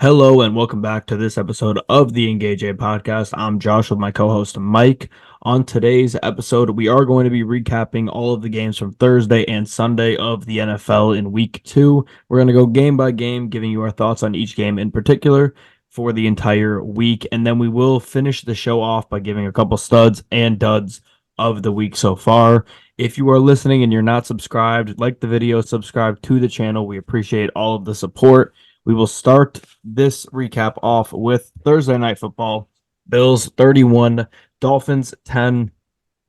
Hello and welcome back to this episode of the Engage A podcast. I'm Josh with my co-host Mike. On today's episode, we are going to be recapping all of the games from Thursday and Sunday of the NFL in week 2. We're going to go game by game, giving you our thoughts on each game in particular for the entire week. And then we will finish the show off by giving a couple studs and duds of the week so far. If you are listening and you're not subscribed, like the video, subscribe to the channel. We appreciate all of the support. We will start this recap off with Thursday Night Football. Bills 31, Dolphins 10.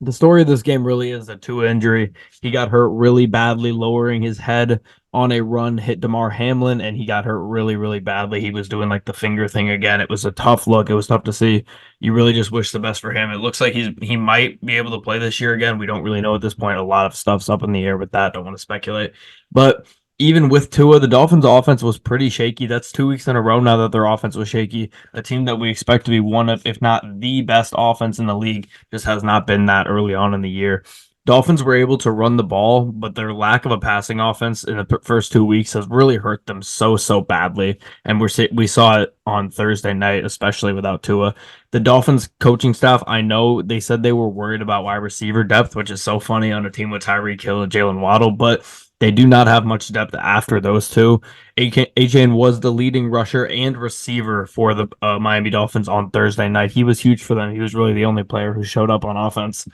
The story of this game really is a Tua injury. He got hurt really badly, lowering his head on a run, hit Damar Hamlin, and he got hurt really, really badly. He was doing like the finger thing again. It was a tough look. It was tough to see. You really just wish the best for him. It looks like he might be able to play this year again. We don't really know at this point. A lot of stuff's up in the air with that. Don't want to speculate. But even with Tua, the Dolphins' offense was pretty shaky. That's 2 weeks in a row now that their offense was shaky. A team that we expect to be one of, if not the best offense in the league, just has not been that early on in the year. Dolphins were able to run the ball, but their lack of a passing offense in the first 2 weeks has really hurt them so badly. And we saw it on Thursday night, especially without Tua. The Dolphins coaching staff, I know they said they were worried about wide receiver depth, which is so funny on a team with Tyreek Hill and Jalen Waddle, but they do not have much depth after those two. Achane was the leading rusher and receiver for the Miami Dolphins on Thursday night. He was huge for them. He was really the only player who showed up on offense.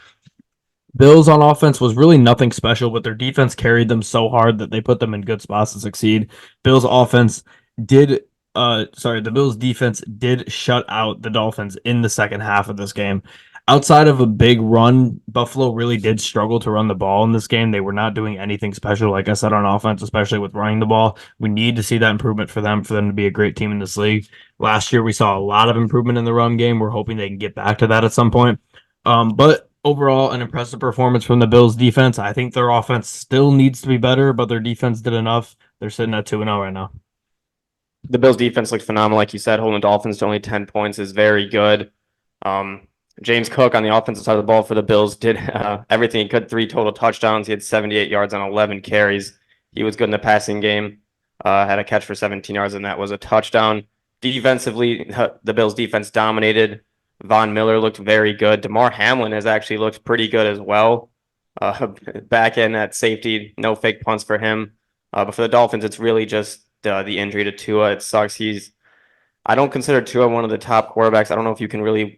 Bills on offense was really nothing special, but their defense carried them so hard that they put them in good spots to succeed. Bills offense did the Bills defense did shut out the Dolphins in the second half of this game. Outside of a big run, Buffalo really did struggle to run the ball in this game. They were not doing anything special, like I said, on offense, especially with running the ball. We need to see that improvement for them to be a great team in this league. Last year, we saw a lot of improvement in the run game. We're hoping they can get back to that at some point. But overall, an impressive performance from the Bills defense. I think their offense still needs to be better, but their defense did enough. They're sitting at 2-0 right now. The Bills defense looked phenomenal, like you said. Holding the Dolphins to only 10 points is very good. James Cook on the offensive side of the ball for the Bills did everything he could. 3 total touchdowns. He had 78 yards on 11 carries. He was good in the passing game. Had a catch for 17 yards, and that was a touchdown. Defensively, the Bills defense dominated. Von Miller looked very good. Damar Hamlin has actually looked pretty good as well. Back in at safety, no fake punts for him. But for the Dolphins, it's really just the injury to Tua. It sucks. I don't consider Tua one of the top quarterbacks. I don't know if you can really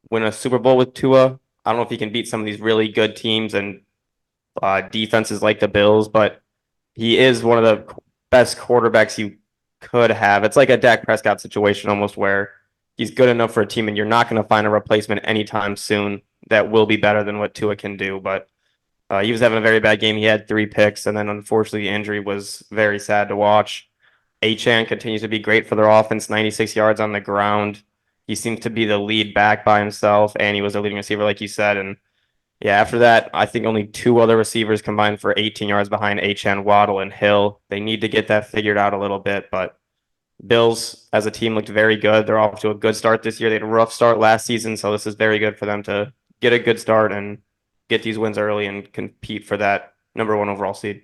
win a Super Bowl with Tua. I don't know if he can beat some of these really good teams and defenses like the Bills, but he is one of the best quarterbacks you could have. It's like a Dak Prescott situation almost, where he's good enough for a team and you're not going to find a replacement anytime soon that will be better than what Tua can do. But he was having a very bad game. He had 3 picks, and then unfortunately the injury was very sad to watch. Achane continues to be great for their offense, 96 yards on the ground. He seems to be the lead back by himself, and he was a leading receiver, like you said. And yeah, after that, I think only 2 other receivers combined for 18 yards behind Achane, Waddle, and Hill. They need to get that figured out a little bit, but Bills as a team looked very good. They're off to a good start this year. They had a rough start last season, so this is very good for them to get a good start and get these wins early and compete for that number 1 overall seed.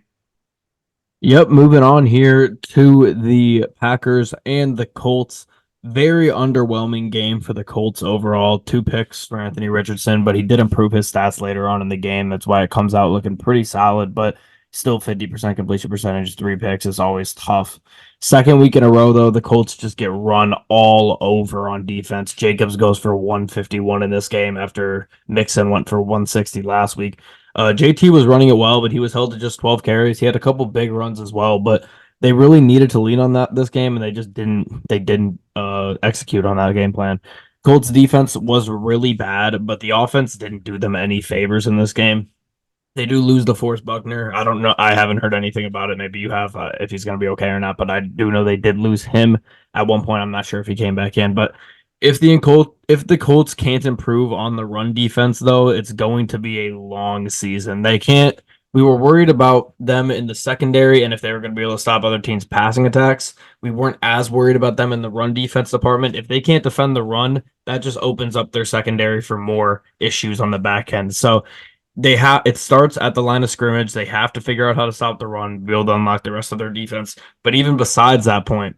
Yep, moving on here to the Packers and the Colts. Very underwhelming game for the Colts overall. 2 picks for Anthony Richardson, but he did improve his stats later on in the game. That's why it comes out looking pretty solid, but still 50% completion percentage, 3 picks is always tough. Second week in a row, though, the Colts just get run all over on defense. Jacobs goes for 151 in this game after Mixon went for 160 last week. JT was running it well, but he was held to just 12 carries. He had a couple big runs as well, but they really needed to lean on this game, and they just didn't execute on that game plan. Colts defense was really bad, but the offense didn't do them any favors in this game. They do lose DeForest Buckner. I don't know. I haven't heard anything about it. Maybe you have, if he's going to be okay or not, but I do know they did lose him at one point. I'm not sure if he came back in, but if the Colts can't improve on the run defense, though, it's going to be a long season. They can't. We were worried about them in the secondary and if they were going to be able to stop other teams' passing attacks. We weren't as worried about them in the run defense department. If they can't defend the run, that just opens up their secondary for more issues on the back end. So it starts at the line of scrimmage. They have to figure out how to stop the run, be able to unlock the rest of their defense. But even besides that point,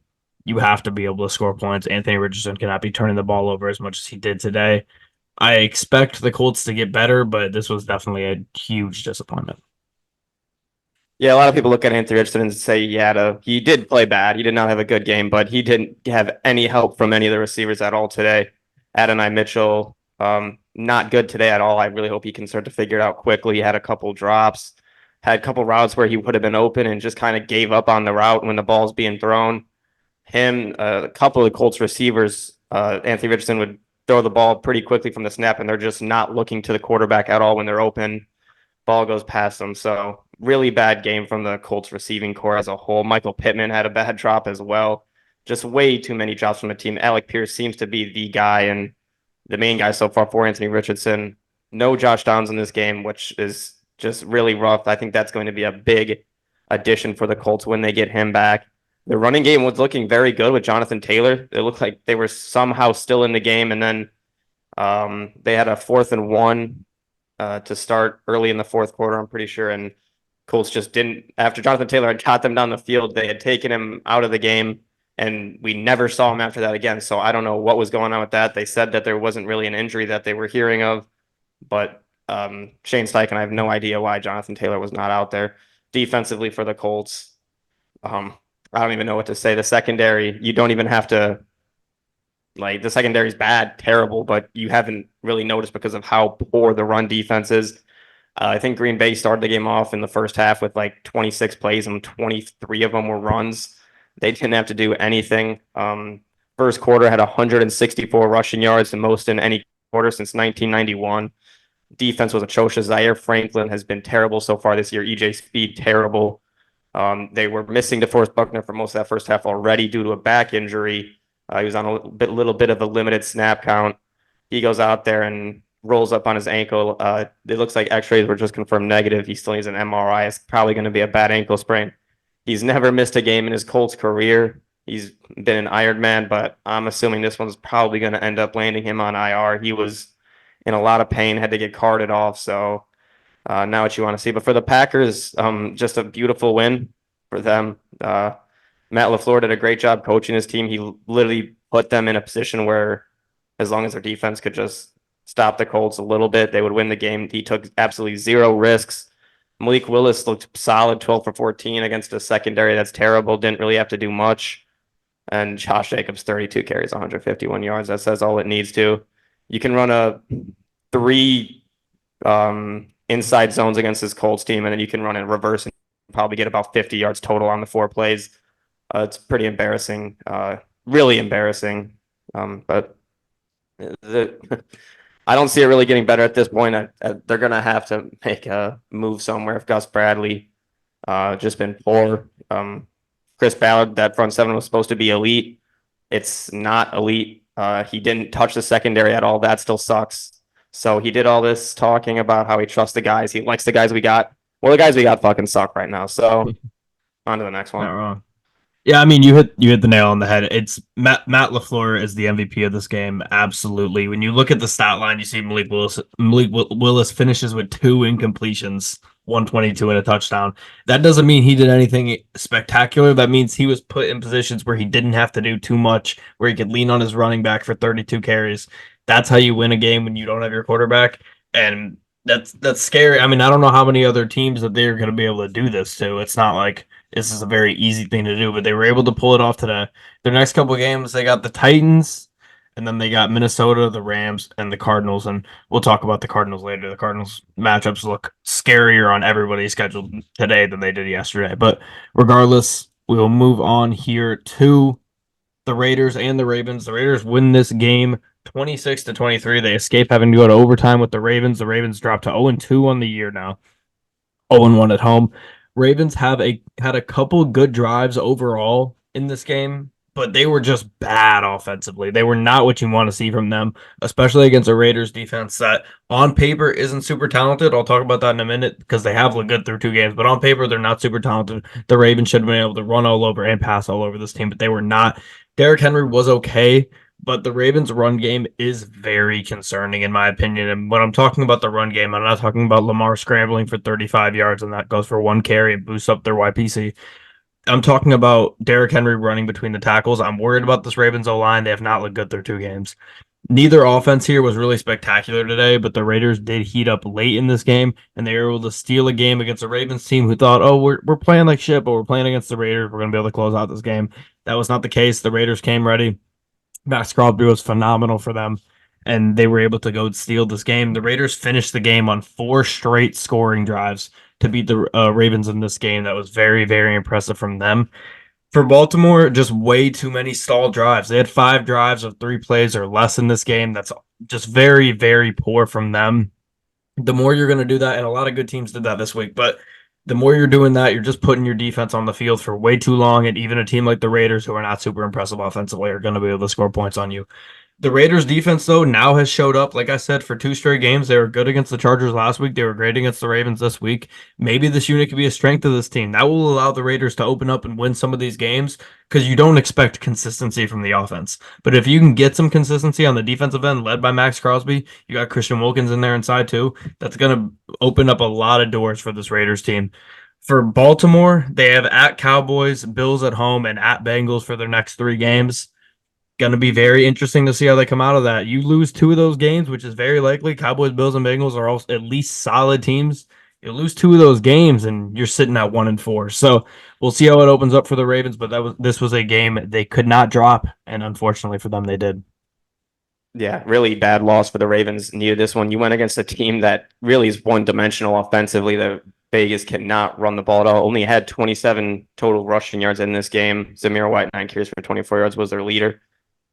you have to be able to score points. Anthony Richardson cannot be turning the ball over as much as he did today. I expect the Colts to get better, but this was definitely a huge disappointment. Yeah, a lot of people look at Anthony Richardson and say, yeah, he did play bad. He did not have a good game, but he didn't have any help from any of the receivers at all today. Adonai Mitchell, not good today at all. I really hope he can start to figure it out quickly. He had a couple drops, had a couple routes where he would have been open and just kind of gave up on the route when the ball's being thrown. A couple of the Colts receivers, Anthony Richardson would throw the ball pretty quickly from the snap, and they're just not looking to the quarterback at all when they're open. Ball goes past them. So really bad game from the Colts receiving core as a whole. Michael Pittman had a bad drop as well. Just way too many drops from the team. Alec Pierce seems to be the guy and the main guy so far for Anthony Richardson. No Josh Downs in this game, which is just really rough. I think that's going to be a big addition for the Colts when they get him back. The running game was looking very good with Jonathan Taylor. It looked like they were somehow still in the game, and then they had a 4th and 1 to start early in the fourth quarter, I'm pretty sure. And Colts just didn't, after Jonathan Taylor had shot them down the field, they had taken him out of the game, and we never saw him after that again. So I don't know what was going on with that. They said that there wasn't really an injury that they were hearing of, but Shane Steichen, I have no idea why Jonathan Taylor was not out there. Defensively for the Colts, I don't even know what to say. The secondary, you don't even have to, like, the secondary is bad, terrible, but you haven't really noticed because of how poor the run defense is. I think Green Bay started the game off in the first half with like 26 plays and 23 of them were runs. They didn't have to do anything. First quarter had 164 rushing yards, the most in any quarter since 1991. Defense was atrocious. Zaire Franklin has been terrible so far this year. EJ Speed, terrible. They were missing DeForest Buckner for most of that first half already due to a back injury. He was on a little bit of a limited snap count. He goes out there and rolls up on his ankle. It looks like x-rays were just confirmed negative. He still needs an MRI. It's probably going to be a bad ankle sprain. He's never missed a game in his Colts career. He's been an Iron Man, but I'm assuming this one's probably going to end up landing him on IR. He was in a lot of pain, had to get carted off. So now what you want to see. But for the Packers, just a beautiful win for them. Matt LaFleur did a great job coaching his team. He literally put them in a position where as long as their defense could just stop the Colts a little bit, they would win the game. He took absolutely zero risks. Malik Willis looked solid, 12 for 14 against a secondary that's terrible. Didn't really have to do much. And Josh Jacobs, 32 carries, 151 yards. That says all it needs to. You can run a 3 inside zones against this Colts team, and then you can run in reverse and probably get about 50 yards total on the 4 plays. It's pretty embarrassing, really embarrassing. But I don't see it really getting better at this point. They're going to have to make a move somewhere if Gus Bradley just been poor. Chris Ballard, that front seven was supposed to be elite. It's not elite. He didn't touch the secondary at all. That still sucks. So he did all this talking about how he trusts the guys. He likes the guys we got. Well, the guys we got fucking suck right now. So on to the next one. Not wrong. Yeah, I mean, you hit the nail on the head. It's Matt LaFleur is the MVP of this game. Absolutely. When you look at the stat line, you see Malik Willis finishes with 2 incompletions, 122 and a touchdown. That doesn't mean he did anything spectacular. That means he was put in positions where he didn't have to do too much, where he could lean on his running back for 32 carries. That's how you win a game when you don't have your quarterback. And that's scary. I mean, I don't know how many other teams that they're going to be able to do this to. It's not like this is a very easy thing to do, but they were able to pull it off today. Their next couple of games, they got the Titans, and then they got Minnesota, the Rams, and the Cardinals. And we'll talk about the Cardinals later. The Cardinals matchups look scarier on everybody's schedule today than they did yesterday. But regardless, we will move on here to the Raiders and the Ravens. The Raiders win this game 26-23. They escape having to go to overtime with the Ravens. The Ravens drop to 0-2 on the year now. 0-1 at home. Ravens had a couple good drives overall in this game, but they were just bad offensively. They were not what you want to see from them, especially against a Raiders defense that on paper isn't super talented. I'll talk about that in a minute because they have looked good through 2 games, but on paper they're not super talented. The Ravens should have been able to run all over and pass all over this team, but they were not. Derrick Henry was okay, but the Ravens' run game is very concerning, in my opinion. And when I'm talking about the run game, I'm not talking about Lamar scrambling for 35 yards, and that goes for 1 carry and boosts up their YPC. I'm talking about Derrick Henry running between the tackles. I'm worried about this Ravens O-line. They have not looked good through 2 games. Neither offense here was really spectacular today, but the Raiders did heat up late in this game, and they were able to steal a game against a Ravens team who thought, "Oh, we're playing like shit, but we're playing against the Raiders. We're going to be able to close out this game." That was not the case. The Raiders came ready. Max Crosby was phenomenal for them, and they were able to go steal this game. The Raiders finished the game on 4 straight scoring drives to beat the Ravens in this game. That was very, very impressive from them. For Baltimore, just way too many stall drives. They had 5 drives of 3 plays or less in this game. That's just very, very poor from them. The more you're going to do that, and a lot of good teams did that this week, but the more you're doing that, you're just putting your defense on the field for way too long. And even a team like the Raiders, who are not super impressive offensively, are going to be able to score points on you. The Raiders defense, though, now has showed up. Like I said, for 2 straight games, they were good against the Chargers last week. They were great against the Ravens this week. Maybe this unit could be a strength of this team. That will allow the Raiders to open up and win some of these games because you don't expect consistency from the offense. But if you can get some consistency on the defensive end, led by Max Crosby, you got Christian Wilkins in there inside too. That's going to open up a lot of doors for this Raiders team. For Baltimore, they have at Cowboys, Bills at home, and at Bengals for their next 3 games. Going to be very interesting to see how they come out of that. You lose 2 of those games, which is very likely. Cowboys, Bills, and Bengals are all at least solid teams. You lose 2 of those games, and you're sitting at 1-4. So we'll see how it opens up for the Ravens. But this was a game they could not drop, and unfortunately for them, they did. Yeah, really bad loss for the Ravens. Needed this one. You went against a team that really is one-dimensional offensively. The Vegas cannot run the ball at all. Only had 27 total rushing yards in this game. Zamir White, 9 carries for 24 yards, was their leader.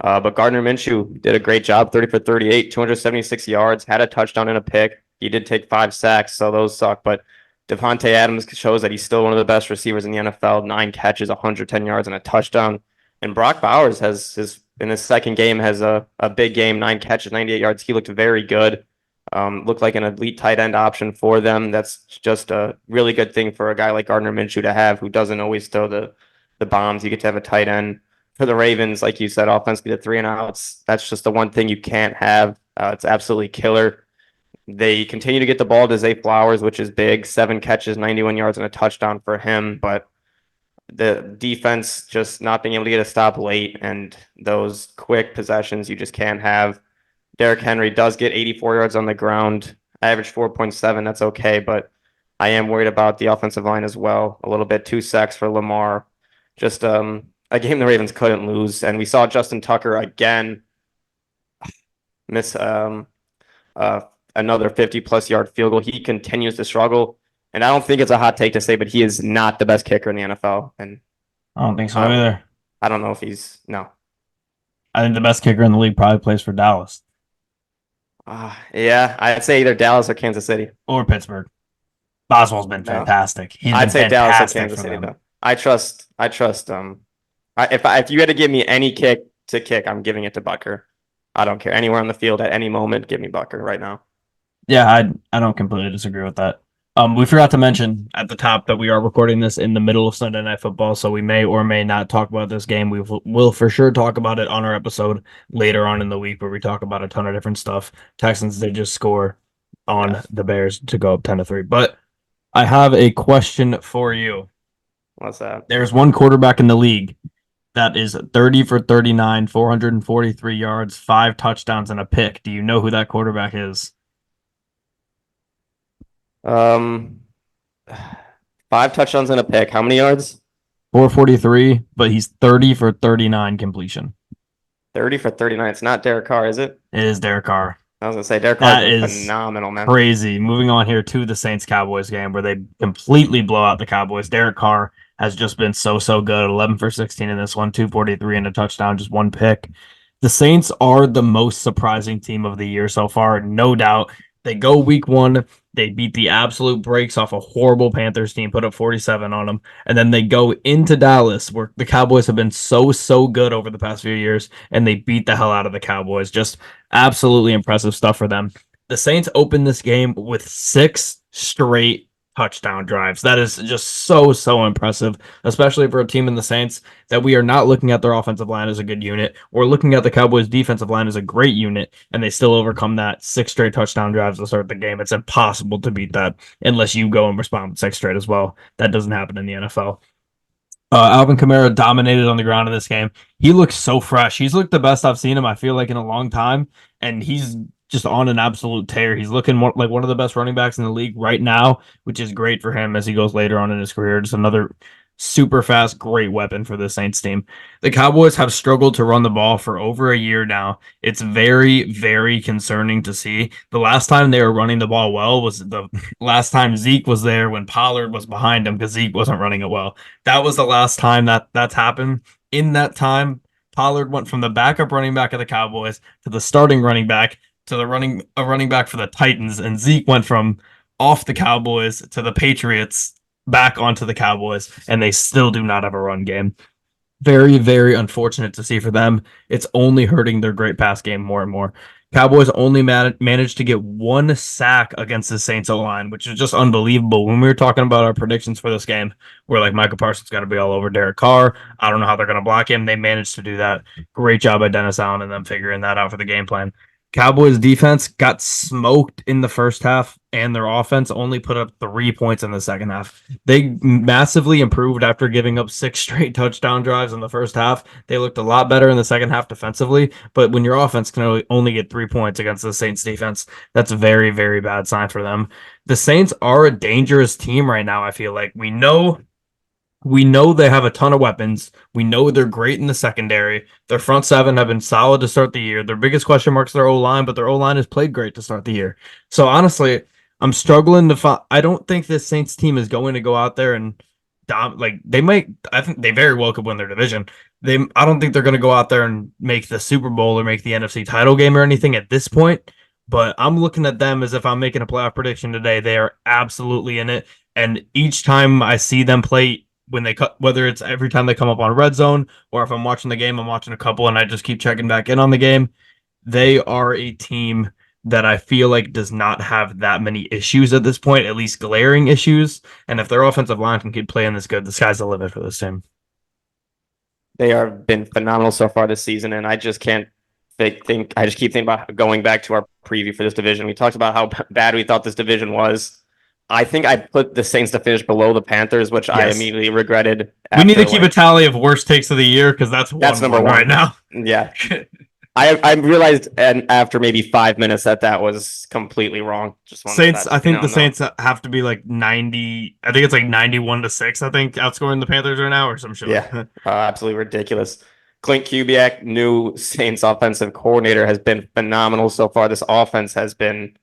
But Gardner Minshew did a great job, 30 for 38, 276 yards, had a touchdown and a pick. He did take 5 sacks, so those suck. But Devontae Adams shows that he's still one of the best receivers in the NFL. 9 catches, 110 yards, and a touchdown. And Brock Bowers in his second game has a big game, 9 catches, 98 yards. He looked very good. Looked like an elite tight end option for them. That's just a really good thing for a guy like Gardner Minshew to have, who doesn't always throw the bombs. You get to have a tight end. For the Ravens, like you said, offensively, the 3-and-outs, that's just the one thing you can't have. It's absolutely killer. They continue to get the ball to Zay Flowers, which is big. 7 catches, 91 yards, and a touchdown for him. But the defense just not being able to get a stop late, and those quick possessions you just can't have. Derrick Henry does get 84 yards on the ground, average 4.7. That's okay, but I am worried about the offensive line as well. A little bit. 2 sacks for Lamar. Just a game the Ravens couldn't lose, and we saw Justin Tucker again miss another 50-plus yard field goal. He continues to struggle, and I don't think it's a hot take to say, but he is not the best kicker in the NFL. And I don't think so either. I don't know if he's no. I think the best kicker in the league probably plays for Dallas Yeah, I'd say either Dallas or Kansas City or Pittsburgh. Boswell's been fantastic. I'd say Dallas or Kansas City though. I trust. If you had to give me any kick to kick, I'm giving it to Bucker. I don't care. Anywhere on the field at any moment, give me Bucker right now. Yeah, I don't completely disagree with that. We forgot to mention at the top that we are recording this in the middle of Sunday Night Football, so we may or may not talk about this game. We'll for sure talk about it on our episode later on in the week where we talk about a ton of different stuff. Texans did just score on the Bears to go up 10-3. But I have a question for you. What's that? There's one quarterback in the league that is 30 for 39, 443 yards, 5 touchdowns, and a pick. Do you know who that quarterback is? 5 touchdowns and a pick. How many yards? 443, but he's 30 for 39 completion. 30 for 39. It's not Derek Carr, is it? It is Derek Carr. I was going to say, Derek Carr is phenomenal, man. Crazy. Moving on here to the Saints-Cowboys game where they completely blow out the Cowboys. Derek Carr has just been so good. 11 for 16 in this one, 243 and a touchdown, just 1 pick. The Saints are the most surprising team of the year so far, no doubt. They go week 1. They beat the absolute brakes off a horrible Panthers team, put up 47 on them. And then they go into Dallas, where the Cowboys have been so good over the past few years, and they beat the hell out of the Cowboys. Just absolutely impressive stuff for them. The Saints opened this game with 6 straight touchdown drives. That is just so impressive, especially for a team in the Saints that we are not looking at their offensive line as a good unit. We're looking at the Cowboys defensive line as a great unit, and they still overcome that. 6 straight touchdown drives to start the game. It's impossible to beat that unless you go and respond with 6 straight as well. That doesn't happen in the NFL. Alvin Kamara dominated on the ground in this game. He looks so fresh. He's looked the best I've seen him, I feel like, in a long time. And he's just on an absolute tear. He's looking like one of the best running backs in the league right now, which is great for him as he goes later on in his career. Just another super fast, great weapon for the Saints team. The Cowboys have struggled to run the ball for over a year now. It's very, very concerning to see. The last time they were running the ball well was the last time Zeke was there when Pollard was behind him because Zeke wasn't running it well. That was the last time that's happened. In that time, Pollard went from the backup running back of the Cowboys to the starting running back to the running back for the Titans, and Zeke went from off the Cowboys to the Patriots back onto the Cowboys, and they still do not have a run game. Very, very unfortunate to see for them. It's only hurting their great pass game more and more. Cowboys only managed to get one sack against the Saints O-line, which is just unbelievable. When we were talking about our predictions for this game, we're like, Michael Parsons got to be all over Derek Carr. I don't know how they're going to block him. They managed to do that. Great job by Dennis Allen and them figuring that out for the game plan. Cowboys defense got smoked in the first half, and their offense only put up 3 points in the second half. They massively improved after giving up 6 straight touchdown drives in the first half. They looked a lot better in the second half defensively, but when your offense can only get 3 points against the Saints defense, that's a very, very bad sign for them. The Saints are a dangerous team right now, I feel like. We know they have a ton of weapons. We know they're great in the secondary. Their front seven have been solid to start the year. Their biggest question marks their O-line, but their O-line has played great to start the year. So honestly, I'm struggling to find. I don't think this Saints team is going to go out there and they might. I think they very well could win their division. I don't think they're going to go out there and make the Super Bowl or make the NFC title game or anything at this point. But I'm looking at them as if I'm making a playoff prediction today. They are absolutely in it. And each time I see them play, when they cut, whether it's every time they come up on red zone or if I'm watching the game, I'm watching a couple and I just keep checking back in on the game. They are a team that I feel like does not have that many issues at this point, at least glaring issues. And if their offensive line can keep playing this good, the sky's the limit for this team. They have been phenomenal so far this season, and I just can't think. I just keep thinking about going back to our preview for this division. We talked about how bad we thought this division was. I think I put the Saints to finish below the Panthers, which I immediately regretted. We need to keep a tally of worst takes of the year because that's number one right now. Yeah. I realized after maybe 5 minutes that was completely wrong. Saints. I think the Saints have to be like 90. I think it's like 91-6. I think outscoring the Panthers right now or some shit. Yeah, absolutely ridiculous. Clint Kubiak, new Saints offensive coordinator, has been phenomenal so far. This offense has been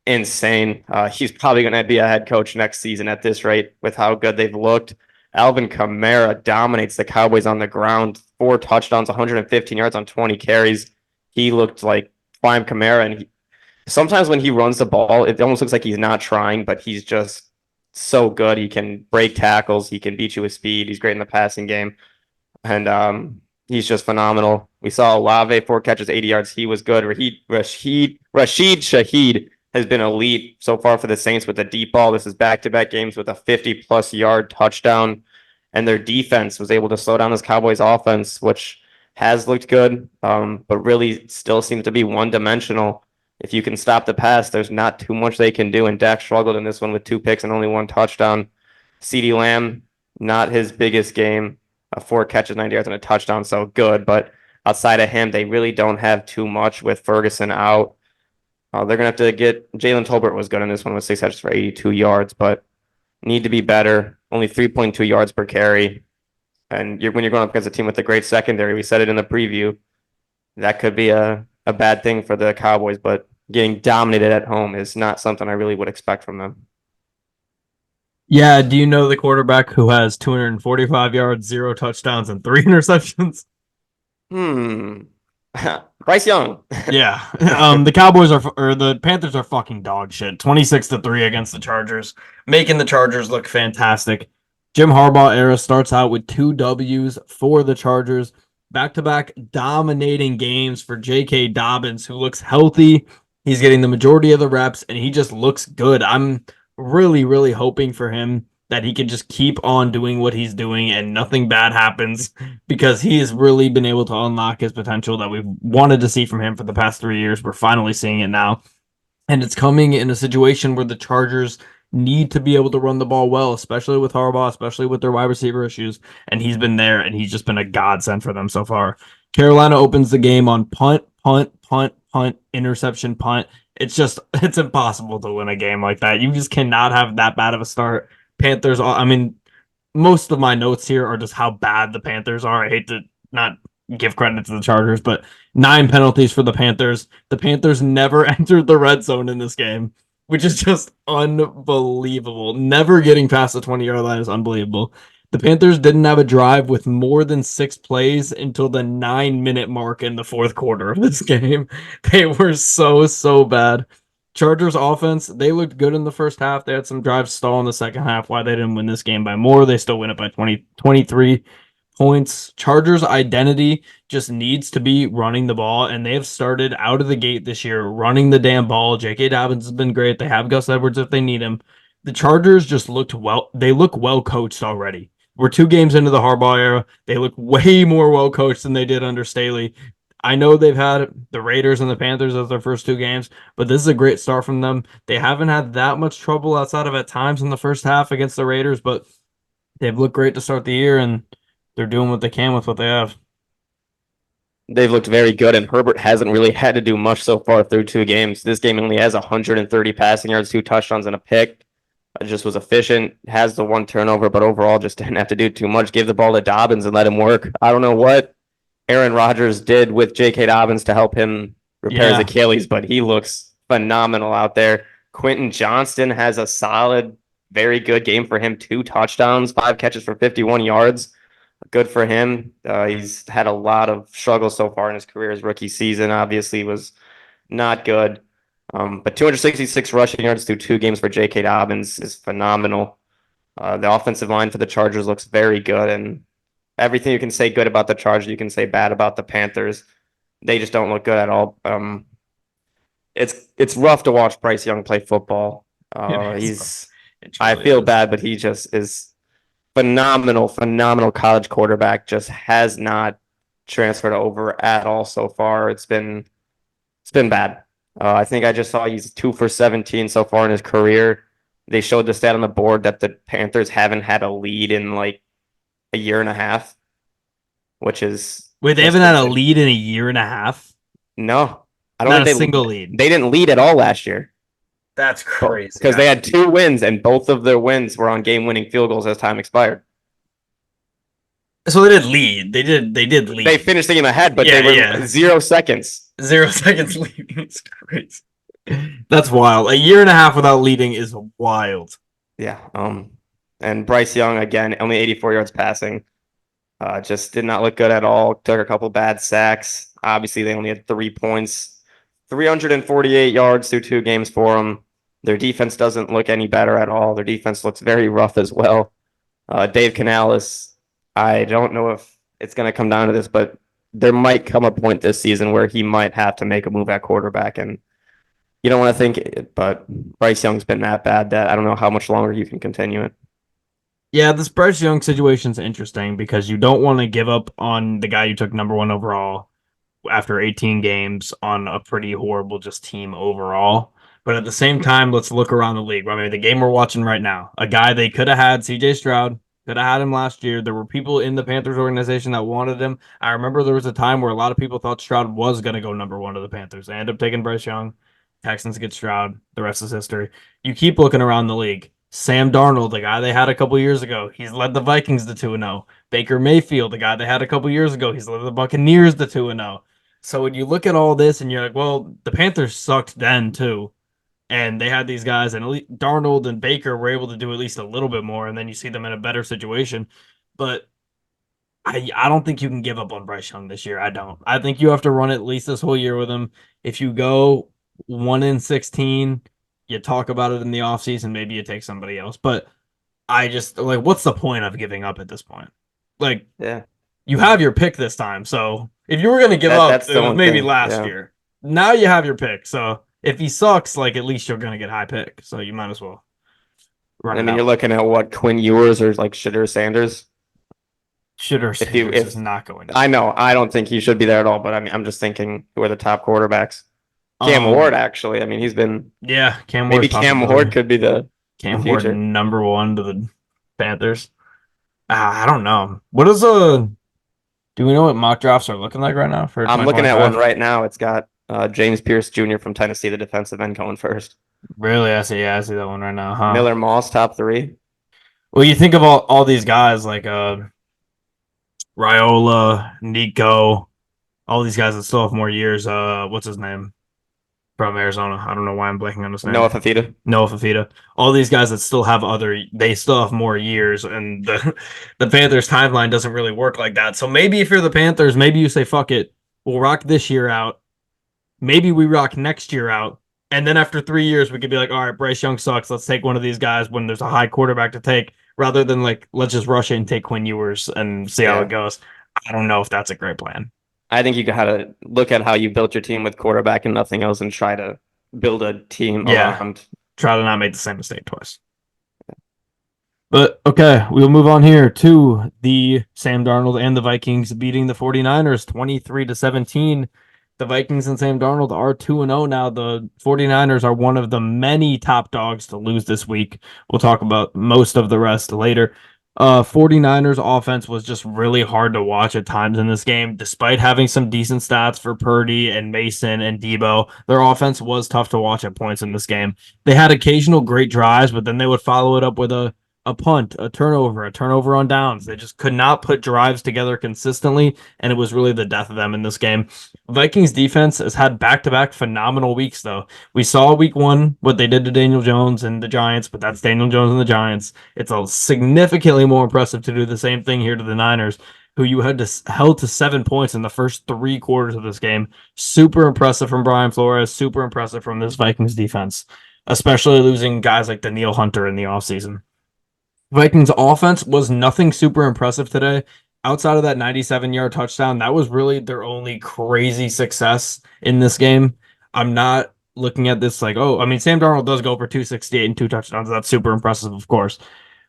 insane. He's probably going to be a head coach next season at this rate with how good they've looked. Alvin Kamara dominates the Cowboys on the ground. 4 touchdowns, 115 yards on 20 carries. He looked like prime Kamara, and sometimes when he runs the ball, it almost looks like he's not trying, but he's just so good. He can break tackles. He can beat you with speed. He's great in the passing game, and he's just phenomenal. We saw Olave, 4 catches, 80 yards. He was good. Rashid Shaheed has been elite so far for the Saints with the deep ball. This is back-to-back games with a 50-plus yard touchdown, and their defense was able to slow down this Cowboys offense, which has looked good, but really still seems to be one-dimensional. If you can stop the pass, there's not too much they can do, and Dak struggled in this one with 2 picks and only 1 touchdown. CeeDee Lamb, not his biggest game, 4 catches, 90 yards, and a touchdown, so good, but outside of him, they really don't have too much with Ferguson out. They're going to have to get Jalen Tolbert was good in this one with 6 catches for 82 yards, but need to be better. Only 3.2 yards per carry. And when you're going up against a team with a great secondary, we said it in the preview, that could be a bad thing for the Cowboys, but getting dominated at home is not something I really would expect from them. Yeah, do you know the quarterback who has 245 yards, 0 touchdowns, and 3 interceptions? Bryce Young. Yeah. The Panthers are fucking dog shit. 26-3 against the Chargers, making the Chargers look fantastic. Jim Harbaugh era starts out with 2 W's for the Chargers. Back-to-back dominating games for J.K. Dobbins, who looks healthy. He's getting the majority of the reps, and he just looks good. I'm really, really hoping for him that he can just keep on doing what he's doing and nothing bad happens, because he has really been able to unlock his potential that we've wanted to see from him for the past 3 years. We're finally seeing it now. And it's coming in a situation where the Chargers need to be able to run the ball well, especially with Harbaugh, especially with their wide receiver issues. And he's been there, and he's just been a godsend for them so far. Carolina opens the game on punt, punt, punt, punt, interception, punt. It's impossible to win a game like that. You just cannot have that bad of a start. Panthers, I mean, most of my notes here are just how bad the Panthers are. I hate to not give credit to the Chargers, but 9 penalties for the Panthers. The Panthers never entered the red zone in this game, which is just unbelievable. Never getting past the 20-yard line is unbelievable. The Panthers didn't have a drive with more than 6 plays until the 9-minute mark in the fourth quarter of this game. They were so bad. Chargers offense, they looked good in the first half. They had some drives stall in the second half. Why they didn't win this game by more. They still win it by 23 points. Chargers identity just needs to be running the ball, and they have started out of the gate this year running the damn ball. J.K. Dobbins has been great. They have Gus Edwards if they need him. The Chargers just looked well. They look well coached already. We're 2 games into the Harbaugh era. They look way more well coached than they did under Staley. I know they've had the Raiders and the Panthers as their first 2 games, but this is a great start from them. They haven't had that much trouble outside of at times in the first half against the Raiders, but they've looked great to start the year, and they're doing what they can with what they have. They've looked very good, and Herbert hasn't really had to do much so far through 2 games. This game only has 130 passing yards, 2 touchdowns, and a pick. It just was efficient, has the 1 turnover, but overall just didn't have to do too much. Gave the ball to Dobbins and let him work. I don't know what Aaron Rodgers did with J.K. Dobbins to help him repair his Achilles, but he looks phenomenal out there. Quentin Johnston has a solid, very good game for him. 2 touchdowns, 5 catches for 51 yards. Good for him. He's had a lot of struggles so far in his career. His rookie season obviously was not good. But 266 rushing yards through 2 games for J.K. Dobbins is phenomenal. The offensive line for the Chargers looks very good, and everything you can say good about the Chargers, you can say bad about the Panthers. They just don't look good at all. It's rough to watch Bryce Young play football. I feel bad, but he just is phenomenal college quarterback. Just has not transferred over at all so far. It's been bad. I think I just saw he's 2 for 17 so far in his career. They showed the stat on the board that the Panthers haven't had a lead in like a year and a half, which is Wait, they haven't had a lead in a year and a half? No, I don't Not think a single lead. They didn't lead at all last year. That's crazy. Because they had 2 wins, and both of their wins were on game-winning field goals as time expired. So they did lead. They did lead. They finished the game ahead, but they were 0 seconds. 0 seconds leading. It's crazy. That's wild. A year and a half without leading is wild. Yeah. And Bryce Young, again, only 84 yards passing. Just did not look good at all. Took a couple bad sacks. Obviously, they only had 3 points. 348 yards through 2 games for them. Their defense doesn't look any better at all. Their defense looks very rough as well. Dave Canales, I don't know if it's going to come down to this, but there might come a point this season where he might have to make a move at quarterback. And you don't want to think it, but Bryce Young's been that bad that I don't know how much longer you can continue it. Yeah, this Bryce Young situation is interesting because you don't want to give up on the guy you took number 1 overall after 18 games on a pretty horrible just team overall. But at the same time, let's look around the league. I mean, the game we're watching right now, a guy they could have had, CJ Stroud, could have had him last year. There were people in the Panthers organization that wanted him. I remember there was a time where a lot of people thought Stroud was going to go number 1 to the Panthers. They ended up taking Bryce Young. Texans get Stroud. The rest is history. You keep looking around the league. Sam Darnold, the guy they had a couple years ago, he's led the Vikings to 2-0. Baker Mayfield, the guy they had a couple years ago, he's led the Buccaneers to 2-0. So when you look at all this and you're like, well, the Panthers sucked then too. And they had these guys, and Darnold and Baker were able to do at least a little bit more, and then you see them in a better situation. But I don't think you can give up on Bryce Young this year. I don't. I think you have to run at least this whole year with him. If you go 1-16, you talk about it in the offseason, maybe you take somebody else. But I just, like, what's the point of giving up at this point? Like, yeah, you have your pick this time. So if you were going to give up, it was maybe last year. Now you have your pick. So if he sucks, like, at least you're going to get high pick. So you might as well run I mean, you're looking at what, Quinn Ewers or like Shedeur Sanders? Shedeur Sanders is not going to. I know. I don't think he should be there at all, but I mean, I'm just thinking who are the top quarterbacks. Cam Ward, actually. I mean, he's been. Yeah, Cam Ward. Maybe Cam Ward could be the the Cam Ward future. #1 to the Panthers. I don't know. Do we know what mock drafts are looking like right now for I'm looking at one 2025? right now. It's got James Pierce Jr. from Tennessee, the defensive end, going first. Really? I see that one right now, huh? Miller Moss, top 3. Well, you think of all these guys like Raiola, Nico, all these guys that still have more years. What's his name from Arizona? I don't know why I'm blanking on his Noah name. Fafita. Noah Fafita. All these guys that still have they still have more years, and the Panthers timeline doesn't really work like that. So maybe if you're the Panthers, maybe you say fuck it, we'll rock this year out. Maybe we rock next year out. And then after 3 years, we could be like, all right, Bryce Young sucks. Let's take one of these guys when there's a high quarterback to take, rather than like, let's just rush it and take Quinn Ewers and see how it Yeah. goes. I don't know if that's a great plan. I think you got to look at how you built your team with quarterback and nothing else and try to build a team Yeah. around. Try to not make the same mistake twice. But okay, we'll move on here to the Sam Darnold and the Vikings beating the 49ers 23-17. The Vikings and Sam Darnold are 2-0 now. The 49ers are one of the many top dogs to lose this week. We'll talk about most of the rest later. 49ers offense was just really hard to watch at times in this game, despite having some decent stats for Purdy and Mason and Debo. Their offense was tough to watch at points in this game. They had occasional great drives, but then they would follow it up with a punt, a turnover on downs. They just could not put drives together consistently, and it was really the death of them in this game. Vikings defense has had back-to-back phenomenal weeks, though. We saw week 1 what they did to Daniel Jones and the Giants, but that's Daniel Jones and the Giants. It's a significantly more impressive to do the same thing here to the Niners, who you had held to 7 points in the first 3 quarters of this game. Super impressive from Brian Flores, super impressive from this Vikings defense, especially losing guys like Daniil Hunter in the offseason. Vikings offense was nothing super impressive today. Outside of that 97-yard touchdown, that was really their only crazy success in this game. I'm not looking at this like, oh, I mean, Sam Darnold does go for 268 and 2 touchdowns. That's super impressive, of course.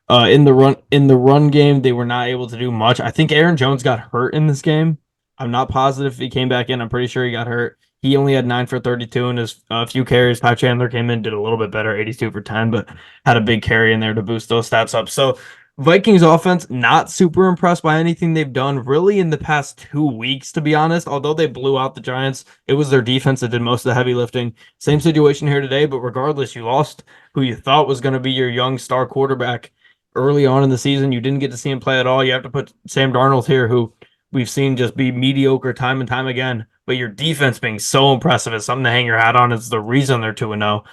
In the run game, they were not able to do much. I think Aaron Jones got hurt in this game. I'm not positive if he came back in. I'm pretty sure he got hurt. He only had 9 for 32 in his few carries. Ty Chandler came in, did a little bit better, 82 for 10, but had a big carry in there to boost those stats up. So Vikings offense, not super impressed by anything they've done really in the past 2 weeks, to be honest. Although they blew out the Giants, it was their defense that did most of the heavy lifting. Same situation here today, but regardless, you lost who you thought was going to be your young star quarterback early on in the season. You didn't get to see him play at all. You have to put Sam Darnold here, who we've seen just be mediocre time and time again. But your defense being so impressive is something to hang your hat on. It's the reason they're 2-0.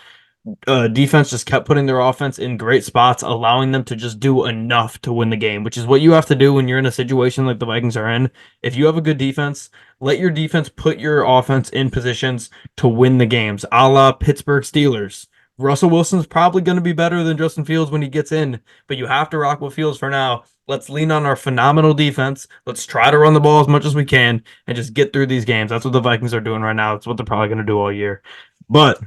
Defense just kept putting their offense in great spots, allowing them to just do enough to win the game, which is what you have to do when you're in a situation like the Vikings are in. If you have a good defense, let your defense put your offense in positions to win the games, a la Pittsburgh Steelers. Russell Wilson's probably going to be better than Justin Fields when he gets in, but you have to rock with Fields for now. Let's lean on our phenomenal defense. Let's try to run the ball as much as we can and just get through these games. That's what the Vikings are doing right now. That's what they're probably going to do all year. But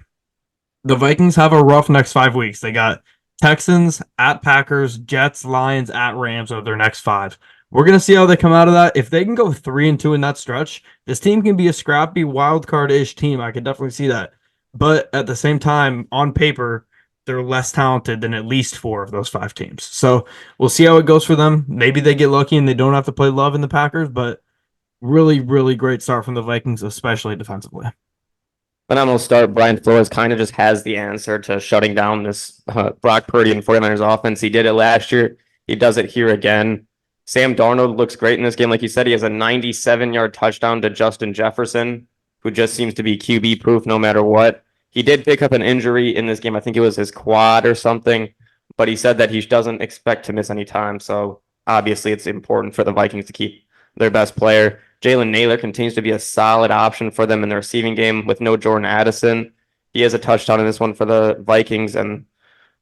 the Vikings have a rough next 5 weeks. They got Texans at Packers, Jets, Lions at Rams are their next 5. We're going to see how they come out of that. If they can go 3-2 in that stretch, this team can be a scrappy wild card-ish team. I could definitely see that. But at the same time, on paper, they're less talented than at least 4 of those 5 teams. So we'll see how it goes for them. Maybe they get lucky and they don't have to play Love in the Packers, but really, really great start from the Vikings, especially defensively. Phenomenal start. Brian Flores kind of just has the answer to shutting down this Brock Purdy and 49ers offense. He did it last year. He does it here again. Sam Darnold looks great in this game. Like you said, he has a 97-yard touchdown to Justin Jefferson, who just seems to be QB proof no matter what. He did pick up an injury in this game. I think it was his quad or something, but he said that he doesn't expect to miss any time. So obviously it's important for the Vikings to keep their best player. Jalen Naylor continues to be a solid option for them in the receiving game with no Jordan Addison. He has a touchdown in this one for the Vikings, and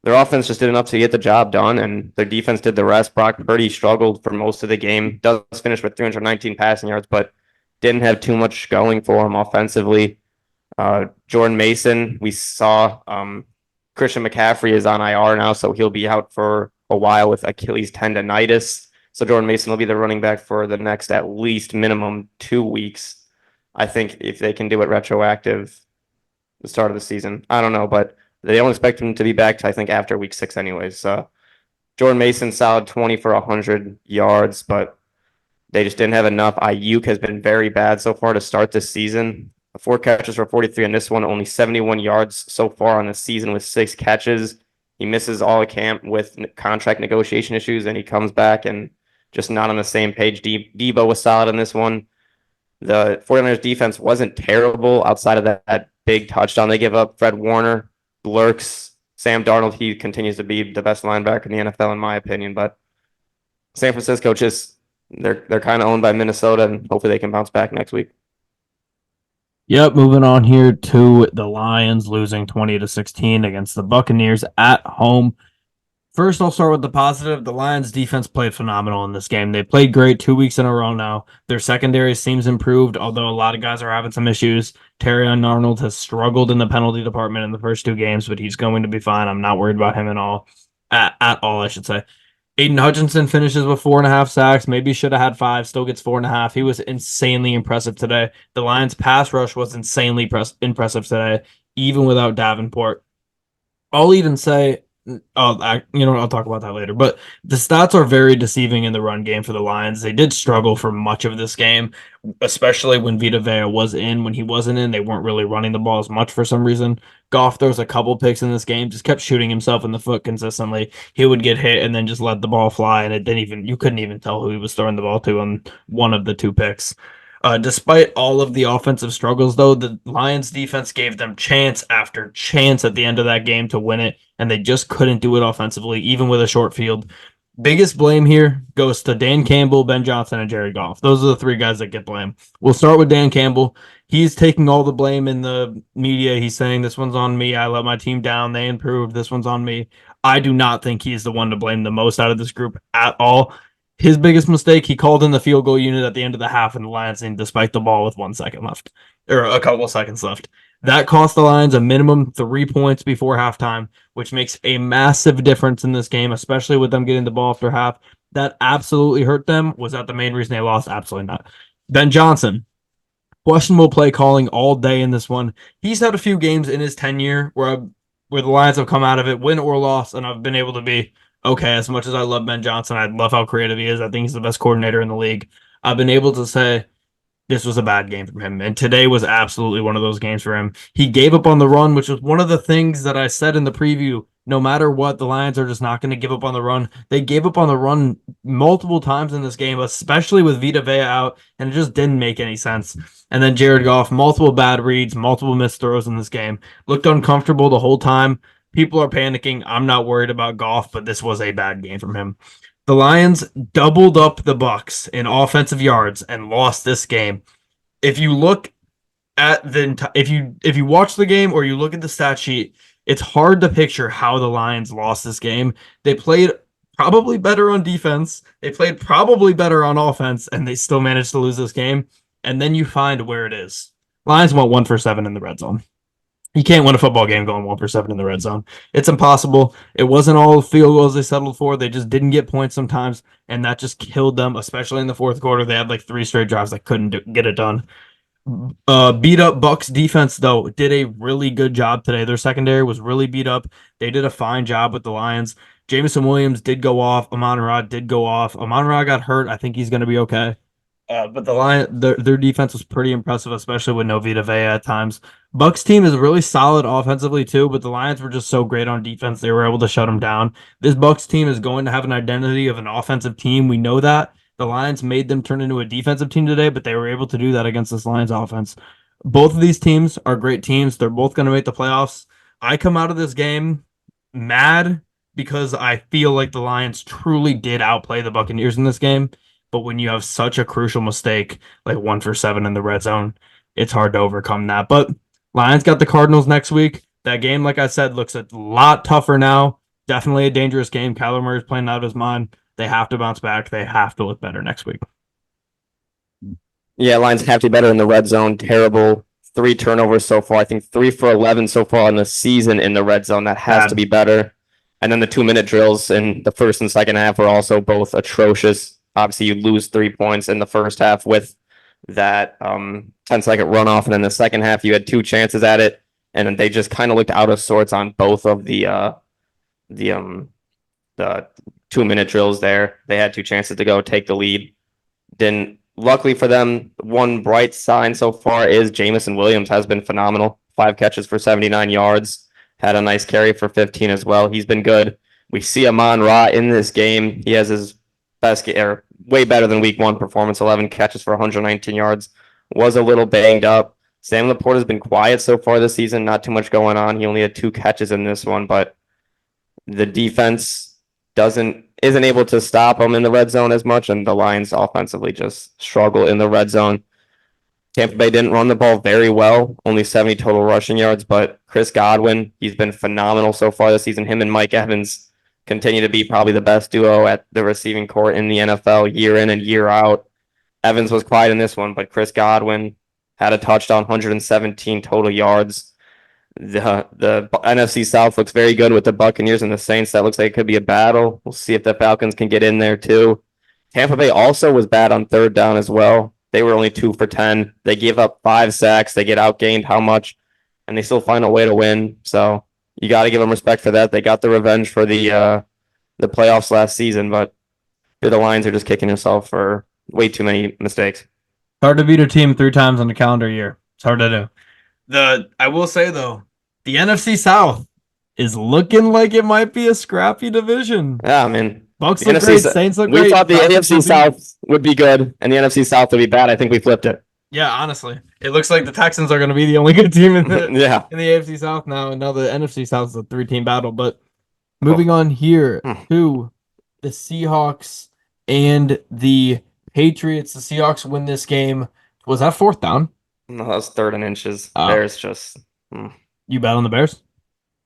their offense just did enough to get the job done, and their defense did the rest. Brock Purdy struggled for most of the game. Does finish with 319 passing yards, but didn't have too much going for him offensively. Jordan Mason, we saw Christian McCaffrey is on IR now, so he'll be out for a while with Achilles tendonitis. So Jordan Mason will be the running back for the next at least minimum 2 weeks. I think if they can do it retroactive, the start of the season. I don't know, but They don't expect him to be back, I think, after week 6 anyways. So Jordan Mason, solid 20 for 100 yards, but they just didn't have enough. Ayuk has been very bad so far to start this season. 4 catches for 43 in this one, only 71 yards so far on the season with 6 catches. He misses all of camp with contract negotiation issues, and he comes back and just not on the same page. Debo was solid in this one. The 49ers defense wasn't terrible outside of that big touchdown they give up. Fred Warner, Lurks, Sam Darnold, he continues to be the best linebacker in the NFL in my opinion, but San Francisco just they're kind of owned by Minnesota, and hopefully they can bounce back next week. Yep, moving on here to the Lions losing 20-16 against the Buccaneers at home. First, I'll start with the positive. The Lions defense played phenomenal in this game. They played great 2 weeks in a row now. Their secondary seems improved, although a lot of guys are having some issues. Terrion Arnold has struggled in the penalty department in the first 2 games, but he's going to be fine. I'm not worried about him at all, I should say. Aiden Hutchinson finishes with 4.5 sacks. Maybe should have had 5. Still gets 4.5. He was insanely impressive today. The Lions' pass rush was insanely impressive today, even without Davenport. I'll even say, I'll talk about that later. But the stats are very deceiving in the run game for the Lions. They did struggle for much of this game, especially when Vita Vea was in. When he wasn't in, they weren't really running the ball as much for some reason. Goff throws a couple picks in this game, just kept shooting himself in the foot consistently. He would get hit and then just let the ball fly, and you couldn't even tell who he was throwing the ball to on one of the 2 picks. Despite all of the offensive struggles, though, the Lions defense gave them chance after chance at the end of that game to win it, and they just couldn't do it offensively, even with a short field. Biggest blame here goes to Dan Campbell, Ben Johnson, and Jared Goff. Those are the 3 guys that get blamed. We'll start with Dan Campbell. He's taking all the blame in the media. He's saying, this one's on me. I let my team down. They improved. This one's on me. I do not think he's the one to blame the most out of this group at all. His biggest mistake, he called in the field goal unit at the end of the half in the Lions, and despite the ball with 1 second left, or a couple of seconds left. That cost the Lions a minimum 3 points before halftime, which makes a massive difference in this game, especially with them getting the ball after half. That absolutely hurt them. Was that the main reason they lost? Absolutely not. Ben Johnson, questionable play calling all day in this one. He's had a few games in his tenure where the Lions have come out of it, win or loss, and I've been able to be, okay, as much as I love Ben Johnson, I love how creative he is. I think he's the best coordinator in the league. I've been able to say this was a bad game from him, and today was absolutely one of those games for him. He gave up on the run, which was one of the things that I said in the preview. No matter what, the Lions are just not going to give up on the run. They gave up on the run multiple times in this game, especially with Vita Vea out, and it just didn't make any sense. And then Jared Goff, multiple bad reads, multiple missed throws in this game. Looked uncomfortable the whole time. People are panicking. I'm not worried about Goff, but this was a bad game from him. The Lions doubled up the Bucs in offensive yards and lost this game. If you look at if you watch the game or you look at the stat sheet, it's hard to picture how the Lions lost this game. They played probably better on defense. They played probably better on offense, and they still managed to lose this game. And then you find where it is. Lions went 1 for 7 in the red zone. You can't win a football game going 1 for 7 in the red zone. It's impossible. It wasn't all field goals they settled for. They just didn't get points sometimes, and that just killed them, especially in the fourth quarter. They had like 3 straight drives that couldn't get it done. Beat up Bucs defense, though, did a really good job today. Their secondary was really beat up. They did a fine job with the Lions. Jameson Williams did go off. Amon-Ra did go off. Amon-Ra got hurt. I think he's going to be okay. But their defense was pretty impressive, especially with no Vita Vea at times. Bucs team is really solid offensively too, but the Lions were just so great on defense, they were able to shut them down. This Bucs team is going to have an identity of an offensive team. We know that. The Lions made them turn into a defensive team today, but they were able to do that against this Lions offense. Both of these teams are great teams. They're both going to make the playoffs. I come out of this game mad because I feel like the Lions truly did outplay the Buccaneers in this game. But when you have such a crucial mistake, like 1 for 7 in the red zone, it's hard to overcome that. But Lions got the Cardinals next week. That game, like I said, looks a lot tougher now. Definitely a dangerous game. Kyler Murray's playing out of his mind. They have to bounce back. They have to look better next week. Yeah, Lions have to be better in the red zone. Terrible 3 turnovers so far. I think 3 for 11 so far in the season in the red zone. That has to be better. And then the 2-minute drills in the first and second half were also both atrocious. Obviously, you lose 3 points in the first half with that 10-second runoff, and in the second half, you had 2 chances at it. and they just kind of looked out of sorts on both of the um the 2 minute drills there. They had two chances to go take the lead. Didn't. Luckily for them, one bright sign so far is Jamison Williams has been phenomenal. 5 catches for 79 yards. Had a nice carry for 15 as well. He's been good. We see Amon-Ra in this game. He has his best or way better than week one performance. 11 catches for 119 yards. Was a little banged up. Sam Laporte has been quiet so far this season. Not too much going on. He only had 2 catches in this one, but the defense isn't able to stop them in the red zone as much, and the Lions offensively just struggle in the red zone. Tampa Bay didn't run the ball very well, only 70 total rushing yards, but Chris Godwin, he's been phenomenal so far this season. Him and Mike Evans continue to be probably the best duo at the receiving corps in the NFL year in and year out. Evans was quiet in this one, but Chris Godwin had a touchdown, 117 total yards. The NFC South looks very good with the Buccaneers and the Saints. That looks like it could be a battle. We'll see if the Falcons can get in there too. Tampa Bay also was bad on third down as well. They were only 2 for 10. They gave up 5 sacks. They get outgained how much, and they still find a way to win. So you got to give them respect for that. They got the revenge for the playoffs last season, but the Lions are just kicking themselves for way too many mistakes. Hard to beat a team 3 times in a calendar year. It's hard to do. I will say though, the NFC South is looking like it might be a scrappy division. Yeah, I mean, Bucks look great, Saints look great. We thought the AFC South would be good and the NFC South would be bad. I think we flipped it. Yeah, honestly, it looks like the Texans are going to be the only good team in the yeah in the AFC South now, and now the NFC South is a 3-team battle. But moving on here to the Seahawks and the Patriots. The Seahawks win this game. Was that 4th down? No, that was 3rd and inches. Bears just. You bet on the Bears?